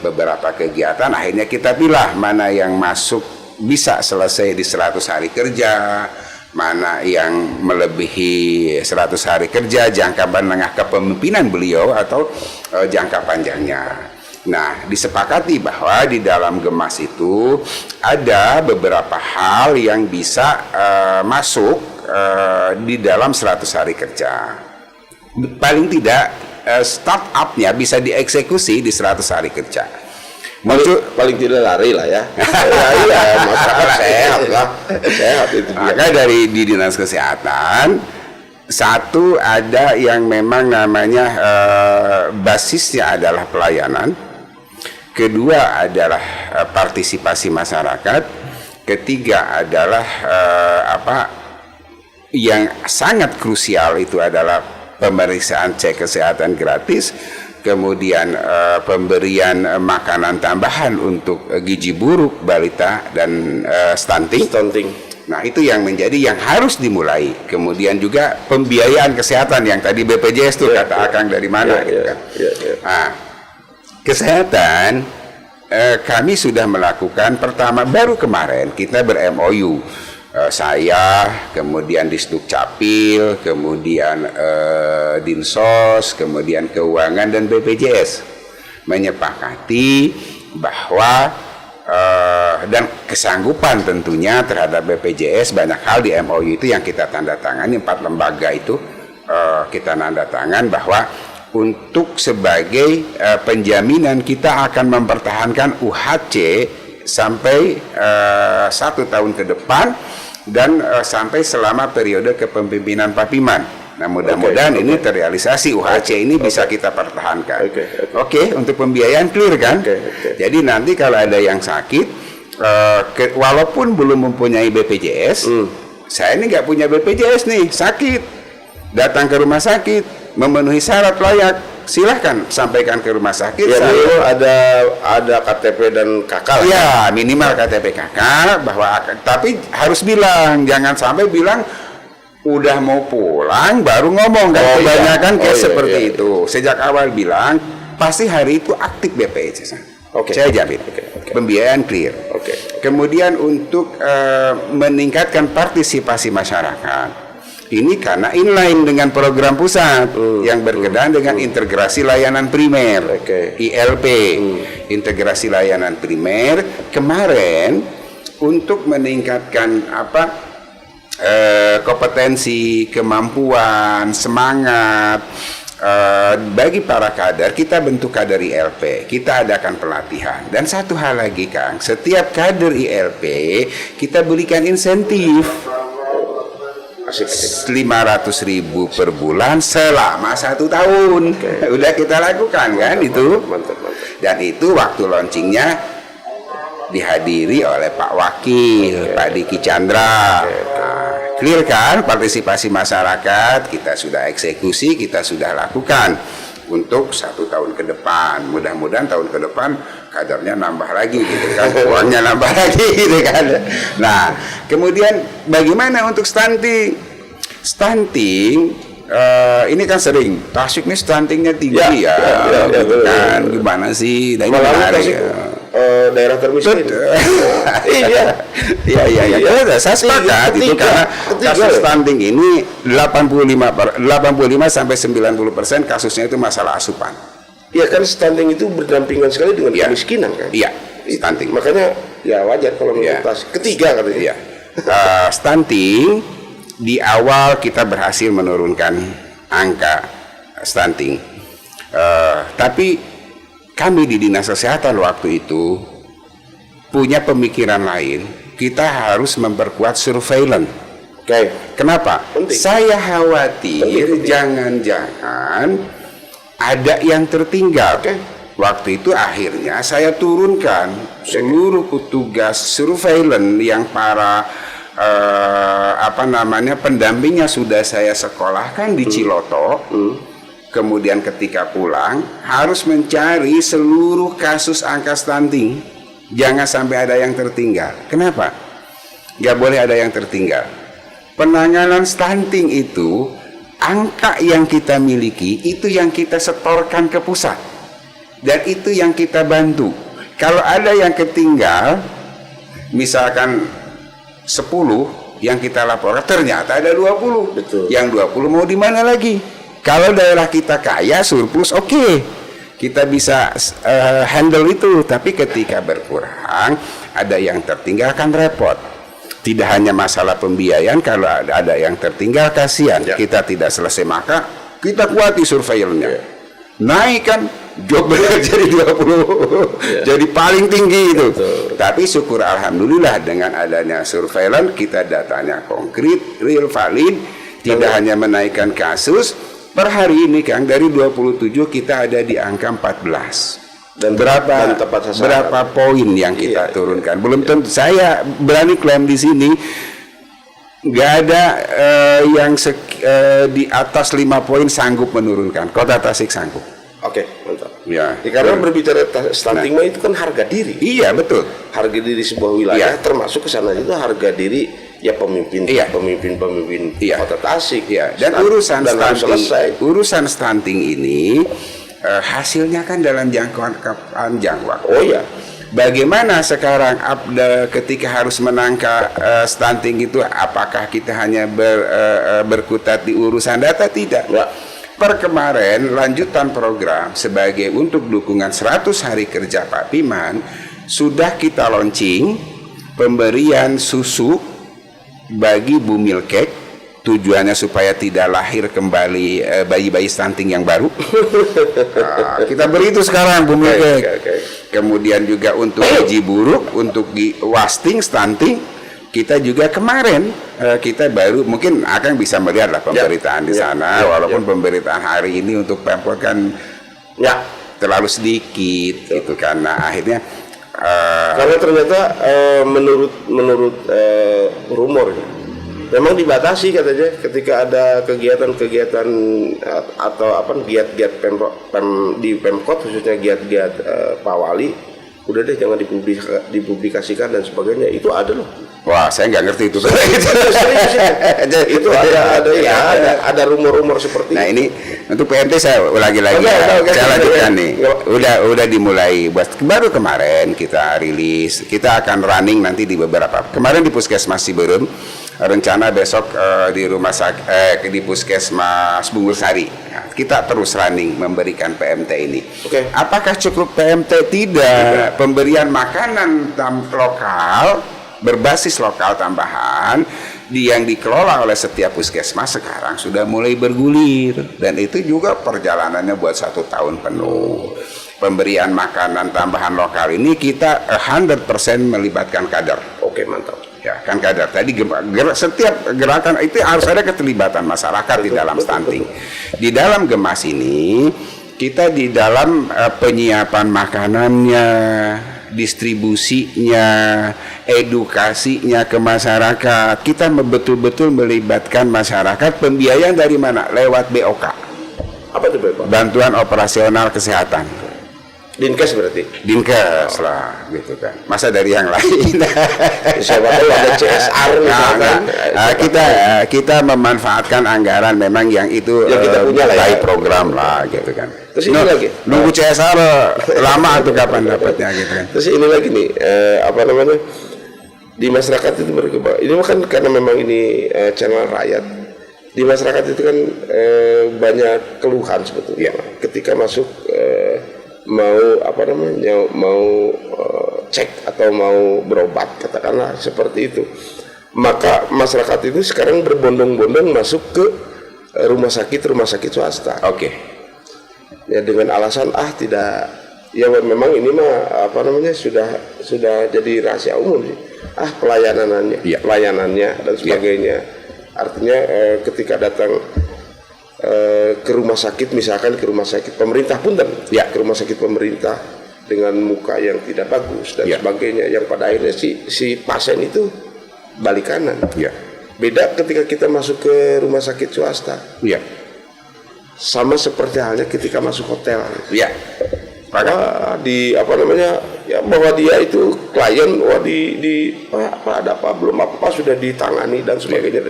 beberapa kegiatan, akhirnya kita pilih mana yang masuk bisa selesai di 100 hari kerja, mana yang melebihi 100 hari kerja, jangka menengah kepemimpinan beliau atau jangka panjangnya. Nah, disepakati bahwa di dalam GEMAS itu ada beberapa hal yang bisa masuk di dalam 100 hari kerja. Paling tidak startup-nya bisa dieksekusi di 100 hari kerja. Paling tidak lari lah ya. Iya, masyarakat sehat lah. Sehat itu. Maka dari di Dinas Kesehatan, satu ada yang memang namanya basisnya adalah pelayanan. Kedua adalah partisipasi masyarakat. Ketiga adalah yang sangat krusial itu adalah pemeriksaan cek kesehatan gratis, kemudian pemberian makanan tambahan untuk gizi buruk balita dan stunting. Nah, itu yang yang harus dimulai. Kemudian juga pembiayaan kesehatan yang tadi BPJS itu kata Akang dari mana gitu kan. Nah, kesehatan kami sudah melakukan pertama baru kemarin kita ber-MOU. Saya, kemudian Disduk Capil, kemudian Dinsos, kemudian Keuangan dan BPJS menyepakati bahwa dan kesanggupan tentunya terhadap BPJS banyak hal di MOU itu yang kita tanda tangani, 4 lembaga itu kita tanda tangan bahwa untuk sebagai penjaminan kita akan mempertahankan UHC sampai 1 tahun ke depan dan sampai selama periode kepemimpinan Pak Piman. Nah, mudah-mudahan ini terrealisasi, UHC ini bisa kita pertahankan. Oke, untuk pembiayaan clear kan? Jadi nanti kalau ada yang sakit, walaupun belum mempunyai BPJS, saya ini nggak punya BPJS nih, sakit, datang ke rumah sakit, memenuhi syarat layak, silahkan sampaikan ke rumah sakit. Ya, minimal ada KTP dan KK. Ya, minimal KTP KK, tapi harus bilang, jangan sampai bilang udah mau pulang baru ngomong kan. Kebanyakan seperti itu. Sejak awal bilang pasti hari itu aktif BPJS. Saya jamin. Pembiayaan clear. Kemudian untuk meningkatkan partisipasi masyarakat. Ini karena inline dengan program pusat yang berkenaan dengan integrasi layanan primer, ILP, integrasi layanan primer. Kemarin untuk meningkatkan kompetensi, kemampuan, semangat bagi para kader, kita bentuk kader ILP, kita adakan pelatihan. Dan satu hal lagi Kang, setiap kader ILP kita berikan insentif 500.000 per bulan selama 1 tahun. Udah kita lakukan kan itu. Dan itu waktu launchingnya dihadiri oleh Pak Wakil, Pak Diki Chandra. Clear kan, partisipasi masyarakat kita sudah eksekusi, kita sudah lakukan untuk 1 tahun ke depan. Mudah-mudahan tahun ke depan kadernya nambah lagi gitu kan, uangnya nambah lagi gitu kan. Nah, kemudian bagaimana untuk stunting? Stunting ini kan sering Tasik nih stuntingnya tinggi Ya, gitu betul. kan, gimana sih? Nah, ini Malah menarik Tasik, ya. daerah termiskin. Iya. Saya sepakat itu karena kasus stunting ini 85 sampai 90% kasusnya itu masalah asupan. Iya kan, stunting itu berdampingan sekali dengan Iya. kemiskinan kan. Iya, stunting. Makanya ya wajar kalau menurut Iya. Tasik. Ketiga katanya. Iya. Stunting di awal kita berhasil menurunkan angka stunting. Tapi kami di Dinas Kesehatan waktu itu punya pemikiran lain. Kita harus memperkuat surveillance. Oke. Kenapa? Penting. Saya khawatir Penting. jangan-jangan ada yang tertinggal. Oke. Waktu itu akhirnya saya turunkan seluruh petugas surveillance yang para pendampingnya sudah saya sekolahkan di Ciloto. Kemudian ketika pulang harus mencari seluruh kasus angka stunting. Jangan sampai ada yang tertinggal. Kenapa? Gak boleh ada yang tertinggal. Penanganan stunting itu, angka yang kita miliki itu yang kita setorkan ke pusat. Dan itu yang kita bantu. Kalau ada yang ketinggal, misalkan 10 yang kita laporkan, ternyata ada 20. Betul. Yang 20 mau di mana lagi? Kalau daerah kita kaya, surplus, oke. Kita bisa handle itu. Tapi ketika berkurang, ada yang tertinggal kan repot. Tidak hanya masalah pembiayaan, kalau ada yang tertinggal kasihan. Ya. Kita tidak selesai, maka kita kuati surveillance-nya. Naik kan job jadi 20, jadi paling tinggi itu. Betul. Tapi syukur alhamdulillah dengan adanya surveillance kita datanya konkret, real, valid, tidak hanya menaikkan kasus. Per hari ini Kang, dari 27 kita ada di angka 14. Dan tepat sasaran. Berapa poin yang kita turunkan? Belum tentu. Saya berani klaim di sini nggak ada yang di atas 5 poin sanggup menurunkan. Kota Tasik sanggup. Oke, mantap. Ya. Karena berbicara stunting itu kan harga diri. Iya betul. Harga diri sebuah wilayah, Iya. termasuk ke sana itu harga diri ya pemimpin Iya. pemimpin Iya. Kota Tasik. Ya. Dan urusan dan harus selesai. stunting ini hasilnya kan dalam jangkauan panjang waktu. Oh ya. Bagaimana sekarang ketika harus menangkap stunting itu, apakah kita hanya berkutat di urusan data? Tidak. Ya. Per kemarin lanjutan program sebagai untuk dukungan 100 hari kerja Pak Piman, sudah kita launching pemberian susu bagi Bumil Cake, tujuannya supaya tidak lahir kembali bayi-bayi stunting yang baru. Kita beri itu sekarang Bumil Cake. Oke. Kemudian juga untuk gizi buruk, untuk wasting, stunting, kita juga kemarin kita baru, mungkin akan bisa melihat lah pemberitaan di sana, walaupun pemberitaan hari ini untuk Pemkot kan terlalu sedikit gitu kan. Nah akhirnya Karena ternyata menurut rumor memang dibatasi katanya ketika ada kegiatan-kegiatan atau giat-giat di Pemkot, khususnya giat-giat Pak Wali, udah deh jangan dipublikasikan dan sebagainya. Itu ada loh. wah saya nggak ngerti itu. Itu ada rumor-rumor seperti Nah itu. ini untuk PMT saya lagi-lagi Oke. saya lanjutkan nih. Udah dimulai baru kemarin kita rilis. Kita akan running nanti di beberapa. Kemarin di Puskesmas Ciberem, rencana besok di rumah sakit di Puskesmas Bungur Sari. Nah, kita terus running memberikan PMT ini. Oke. Apakah cukup PMT? Tidak. Pemberian makanan lokal berbasis lokal tambahan yang dikelola oleh setiap puskesmas sekarang sudah mulai bergulir, dan itu juga perjalanannya buat 1 tahun penuh. Pemberian makanan tambahan lokal ini kita 100% melibatkan kader. Oke, mantap. Ya kan kader tadi setiap gerakan itu harus ada keterlibatan masyarakat di dalam stunting. Di dalam Gemas ini kita di dalam penyiapan makanannya, distribusinya, edukasinya ke masyarakat, kita betul-betul melibatkan masyarakat. Pembiayaan dari mana? Lewat BOK, Apa itu Bapak? bantuan operasional kesehatan. Dinkes berarti. Dinkes lah gitu kan. Masa dari yang lain. Siapa tahu ada CSR misalkan. Kita memanfaatkan anggaran memang yang itu Yang kita punya lah ya. baik program lah gitu kan. Terus ini lagi. Nunggu CSR lama atau kapan dapatnya gitu kan. Terus ini lagi nih, apa namanya, di masyarakat itu berkembang. Ini kan karena memang ini channel rakyat. Di masyarakat itu kan banyak keluhan sebetulnya. Ketika masuk mau apa namanya, mau cek atau mau berobat, katakanlah seperti itu. Maka masyarakat itu sekarang berbondong-bondong masuk ke rumah sakit swasta. Oke. Ya dengan alasan tidak, ya memang ini mah apa namanya sudah jadi rahasia umum sih. Pelayanannya dan sebagainya. Artinya ketika datang ke rumah sakit, misalkan ke rumah sakit pemerintah pun ke rumah sakit pemerintah dengan muka yang tidak bagus dan sebagainya, yang pada akhirnya si pasien itu balik kanan. Beda ketika kita masuk ke rumah sakit swasta. Sama seperti halnya ketika masuk hotel. Wah, di apa namanya, ya bahwa dia itu klien, wah ada apa belum apa sudah ditangani dan sebagainya.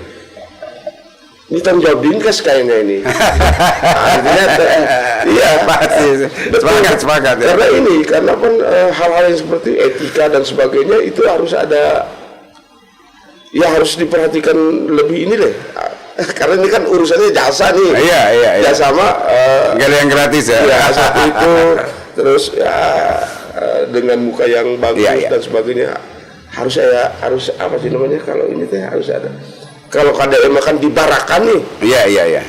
Ini tanggung jawab Dinkes kayaknya ini. Iya pasti. Semangat ya. Karena pun hal-hal yang seperti etika dan sebagainya itu harus ada, ya harus diperhatikan lebih ini deh. Karena ini kan urusannya jasa nih. Iya. Jasa sama nggak ada yang gratis ya. Ya satu itu terus ya dengan muka yang bagus dan sebagainya harus apa sih namanya kalau ini teh harus ada. Kalau KDM kan dibarakan nih. Iya.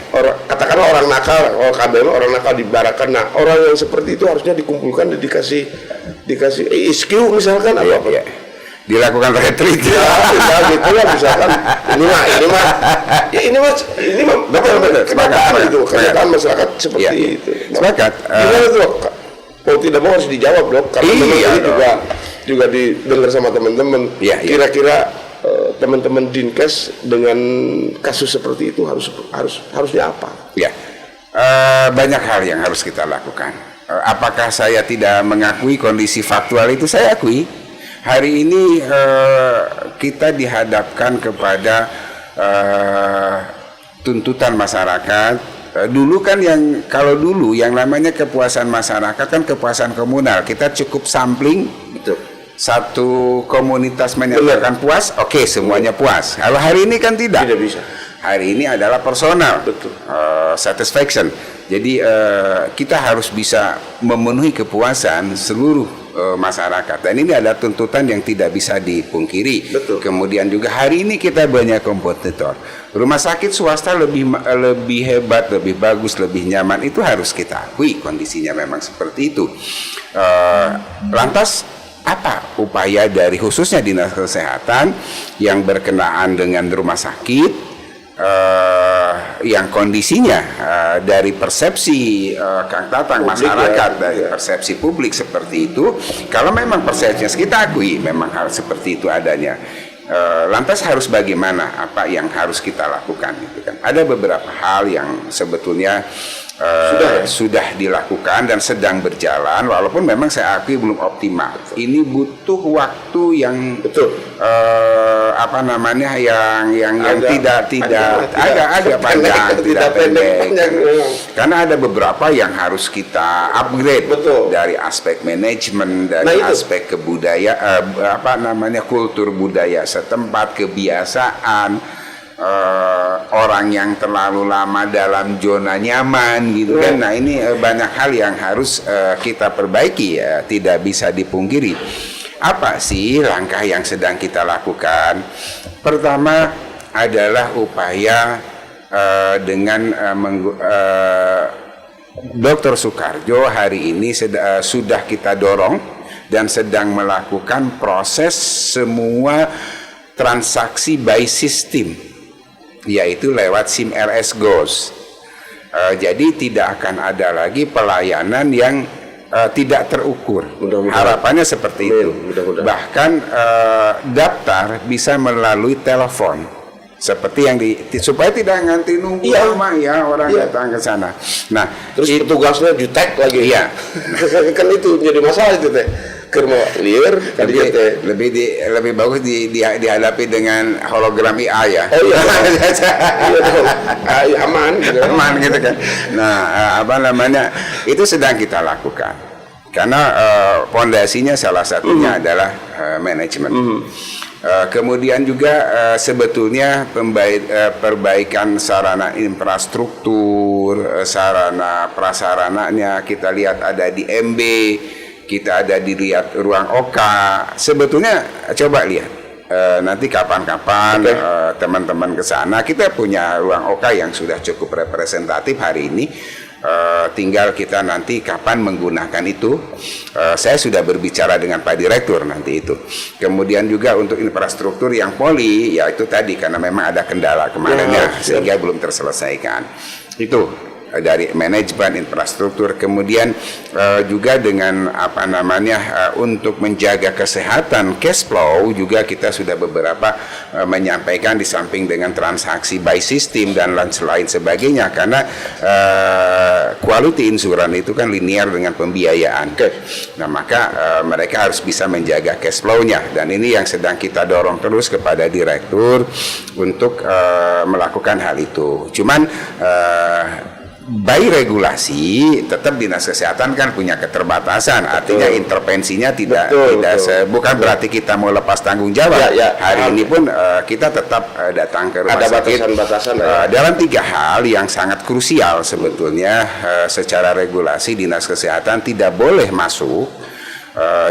Katakanlah orang nakal, kalau KDM orang nakal dibarakan. Nah, orang yang seperti itu harusnya dikumpulkan dan dikasih ISQ misalkan apa. Dilakukan retreat. Ya, gitu lah misalkan. Ini mah betul. Kenyataan masyarakat seperti itu. Sepakat. Gimana tuh? Kalau tidak mau harus dijawab dong. Karena memang ini juga didengar sama teman-teman. Kira-kira teman-teman Dinkes dengan kasus seperti itu harusnya apa? Banyak hal yang harus kita lakukan. Apakah saya tidak mengakui kondisi faktual itu? Saya akui. Hari ini kita dihadapkan kepada tuntutan masyarakat. Dulu kan kalau dulu yang namanya kepuasan masyarakat kan kepuasan komunal. Kita cukup sampling. Betul. Satu komunitas menyatakan puas, oke, semuanya puas. Kalau hari ini kan tidak bisa. Hari ini adalah personal, satisfaction. Jadi kita harus bisa memenuhi kepuasan seluruh masyarakat. Dan ini adalah tuntutan yang tidak bisa dipungkiri. Kemudian juga hari ini kita banyak kompetitor. Rumah sakit swasta lebih hebat, lebih bagus, lebih nyaman. Itu harus kita akui, kondisinya memang seperti itu. Lantas apa upaya dari khususnya Dinas Kesehatan yang berkenaan dengan rumah sakit yang kondisinya dari persepsi Kang Tatang masyarakat, dari persepsi publik seperti itu. Kalau memang persepsinya kita akui memang hal seperti itu adanya, lantas harus bagaimana, apa yang harus kita lakukan gitu kan. Ada beberapa hal yang sebetulnya sudah dilakukan dan sedang berjalan, walaupun memang saya akui belum optimal. Ini butuh waktu yang yang agak panjang, tidak pendek. Karena ada beberapa yang harus kita upgrade dari aspek manajemen, dari aspek kultur budaya setempat, kebiasaan. Orang yang terlalu lama dalam zona nyaman gitu kan. Nah ini banyak hal yang harus kita perbaiki ya, tidak bisa dipungkiri. Apa sih langkah yang sedang kita lakukan? Pertama adalah upaya dengan Dr. Soekarjo hari ini sudah kita dorong dan sedang melakukan proses semua transaksi by system, yaitu lewat SIM RS GOS. Jadi tidak akan ada lagi pelayanan yang tidak terukur. Harapannya seperti itu. Bahkan daftar bisa melalui telepon. seperti yang supaya tidak nganti nunggu lama ya orang datang ke sana. Nah, terus petugasnya jutek lagi. Iya. Kan itu jadi masalah itu teh. Kermo liar lebih bagus dihadapi dengan hologram IA ya. Oh iya. Iya aman gitu. Aman gitu kan. Nah, apa namanya? Itu sedang kita lakukan. Karena fondasinya salah satunya adalah manajemen. Kemudian juga sebetulnya perbaikan sarana infrastruktur, sarana prasarananya kita lihat ada di MB, kita ada di ruang Oka. Sebetulnya coba lihat nanti kapan-kapan teman-teman ke sana, kita punya ruang Oka yang sudah cukup representatif hari ini. Tinggal kita nanti kapan menggunakan itu. Saya sudah berbicara dengan Pak Direktur nanti itu. Kemudian juga untuk infrastruktur yang poli, ya itu tadi karena memang ada kendala kemarinnya sehingga belum terselesaikan. Itu dari manajemen infrastruktur. Kemudian juga dengan apa namanya untuk menjaga kesehatan cash flow juga kita sudah beberapa menyampaikan di samping dengan transaksi by system dan lain sebagainya, karena quality insurance itu kan linear dengan pembiayaan. Nah, maka mereka harus bisa menjaga cash flow-nya, dan ini yang sedang kita dorong terus kepada direktur untuk melakukan hal itu. Cuman by regulasi tetap dinas kesehatan kan punya keterbatasan, artinya intervensinya bukan berarti kita mau lepas tanggung jawab. Hari ini pun kita tetap datang ke rumah sakit. Ada batasan-batasan dalam 3 hal yang sangat krusial sebetulnya. Secara regulasi dinas kesehatan tidak boleh masuk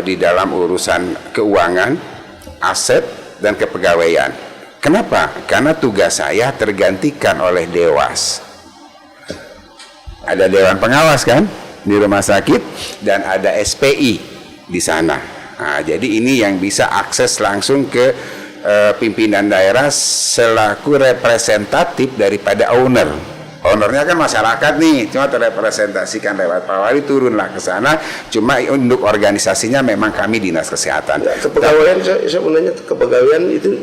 di dalam urusan keuangan, aset dan kepegawaian. Kenapa? Karena tugas saya tergantikan oleh Dewas. Ada dewan pengawas kan di rumah sakit dan ada SPI di sana. Nah, jadi ini yang bisa akses langsung ke pimpinan daerah selaku representatif daripada owner. Ownernya kan masyarakat nih, cuma terrepresentasikan lewat Pak Wali, turunlah ke sana. Cuma untuk organisasinya memang kami dinas kesehatan. Ya, kepegawaian saya mau nanya, kepegawaian itu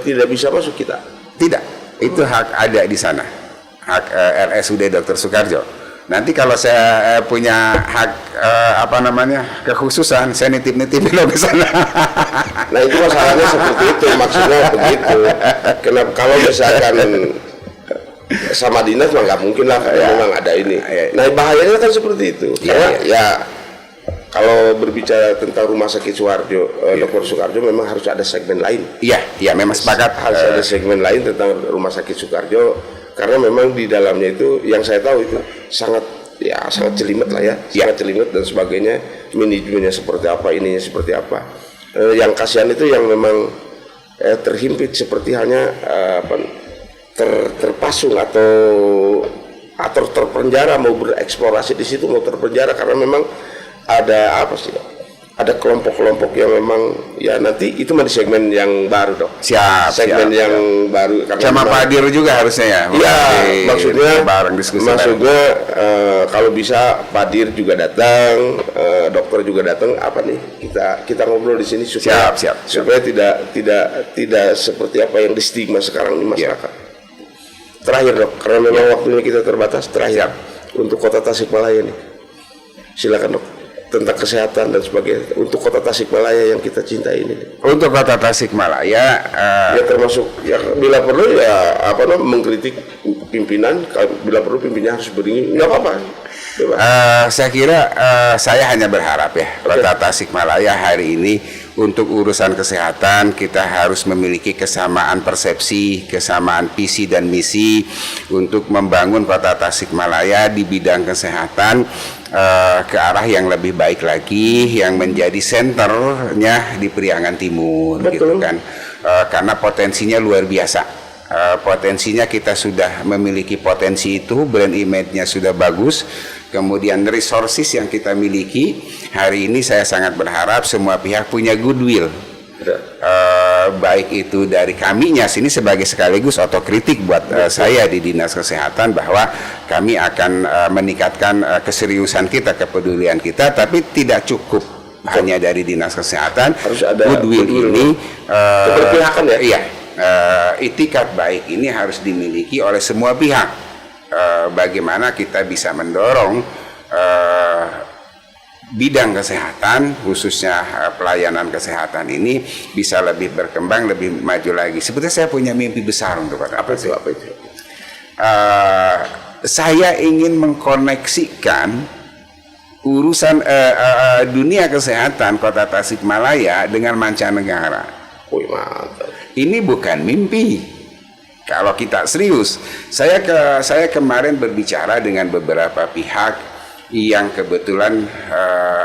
tidak bisa masuk kita? Tidak, itu hak ada di sana. Hak RSUD Dr. Soekarjo. Nanti kalau saya punya hak kekhususan, saya nitip-nitipin lo ke sana. Nah, itu masalahnya seperti itu, maksudnya begitu. Kenapa kalau misalkan sama dinas mah nggak mungkin lah, memang ada ini. Nah, bahayanya kan seperti itu. Karena kalau berbicara tentang Rumah Sakit Soekarjo, Dr. Soekarjo memang harus ada segmen lain. Iya, memang sepakat harus ada segmen lain tentang Rumah Sakit Soekarjo. Karena memang di dalamnya itu yang saya tahu itu sangat jelimet lah ya, sangat jelimet dan sebagainya, manajemennya seperti apa, ininya seperti apa. Yang kasihan itu yang memang terhimpit seperti hanya terpasung atau terpenjara, mau bereksplorasi di situ, mau terpenjara karena memang ada kelompok-kelompok yang memang ya nanti itu di segmen yang baru dong. Segmen yang baru. Sama Pak Dir juga harusnya ya. Iya, maksudnya bareng diskusi. Maksudnya kalau bisa Pak Dir juga datang, dokter juga datang. Apa nih kita ngobrol di sini supaya supaya tidak seperti apa yang distigma sekarang di masyarakat. Terakhir dok, karena memang waktunya kita terbatas. Terakhir untuk Kota Tasikmalaya nih, silakan dok. Tentang kesehatan dan sebagainya untuk Kota Tasikmalaya yang kita cintai ini. Untuk Kota Tasikmalaya ya termasuk ya bila perlu ya mengkritik pimpinan, bila perlu pimpinannya harus beringin, nggak apa-apa. Saya kira saya hanya berharap ya Kota Tasikmalaya hari ini untuk urusan kesehatan kita harus memiliki kesamaan persepsi, kesamaan visi dan misi untuk membangun Kota Tasikmalaya di bidang kesehatan ke arah yang lebih baik lagi, yang menjadi senternya di Priangan Timur. Betul. Gitu kan, karena potensinya luar biasa. Potensinya kita sudah memiliki potensi itu, brand image-nya sudah bagus, kemudian resources yang kita miliki hari ini saya sangat berharap semua pihak punya goodwill. Baik itu dari kaminya sini sebagai sekaligus otokritik buat saya di Dinas Kesehatan bahwa kami akan meningkatkan keseriusan kita, kepedulian kita, tapi tidak cukup hanya dari Dinas Kesehatan. Harus ada goodwill ini keberpihakan ya. Iya, itikat baik ini harus dimiliki oleh semua pihak. Bagaimana kita bisa mendorong bidang kesehatan, khususnya pelayanan kesehatan ini bisa lebih berkembang, lebih maju lagi. Sebetulnya saya punya mimpi besar untuk Kota Tasik. Apa itu? Saya ingin mengkoneksikan urusan dunia kesehatan Kota Tasikmalaya dengan mancanegara. Wih, mantap. Ini bukan mimpi. Kalau kita serius, saya kemarin berbicara dengan beberapa pihak yang kebetulan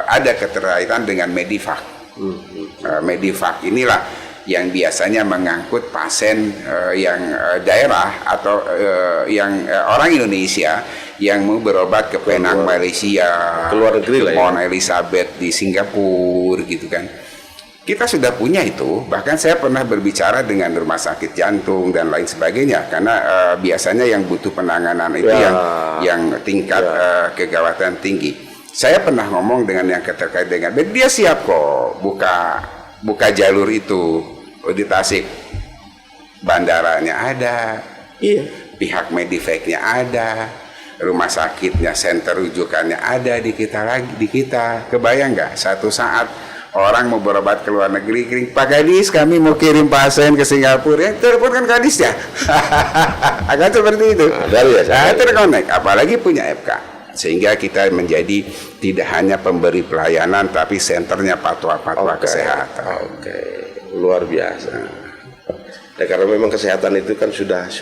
ada keterkaitan dengan Medivac. Medivac inilah yang biasanya mengangkut pasien yang daerah atau yang orang Indonesia yang mau berobat ke Penang, Malaysia, ke luar negeri lah ya. Mount Elizabeth di Singapura gitu kan. Kita sudah punya itu, bahkan saya pernah berbicara dengan rumah sakit jantung dan lain sebagainya, karena biasanya yang butuh penanganan itu yang tingkat kegawatan tinggi. Saya pernah ngomong dengan yang terkait dengan dia siap kok buka jalur itu di Tasik. Bandaranya ada, pihak Medivacnya ada, rumah sakitnya, center rujukannya ada di kita. Kebayang nggak satu saat orang mau berobat ke luar negeri, Pak Kadis kami mau kirim pasien ke Singapura, ya teleponkan Kadis ya. Akan seperti itu. Terkonek, apalagi punya FK, sehingga kita menjadi tidak hanya pemberi pelayanan tapi senternya fatwa-fatwa kesehatan. Luar biasa. Ya, karena memang kesehatan itu kan sudah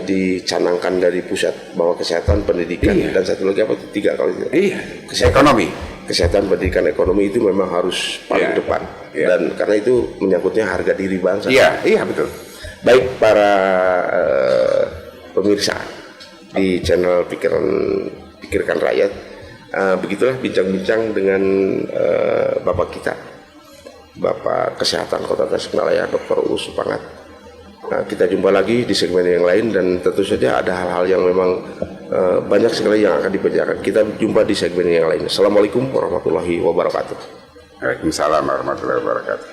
dicanangkan dari pusat bahwa kesehatan, pendidikan dan satu lagi apa? 3 kalau itu. Ekonomi. Kesehatan, pendidikan, ekonomi itu memang harus paling depan. Dan karena itu menyangkutnya harga diri bangsa. Iya betul. Baik para pemirsa di channel Pikirkan Rakyat, begitulah bincang-bincang dengan Bapak kita, Bapak Kesehatan Kota Tasikmalaya, Dr. Uus Supangat. Nah, kita jumpa lagi di segmen yang lain dan tentu saja ada hal-hal yang memang banyak sekali yang akan dibicarakan. Kita jumpa di segmen yang lain. Assalamualaikum warahmatullahi wabarakatuh. Waalaikumsalam warahmatullahi wabarakatuh.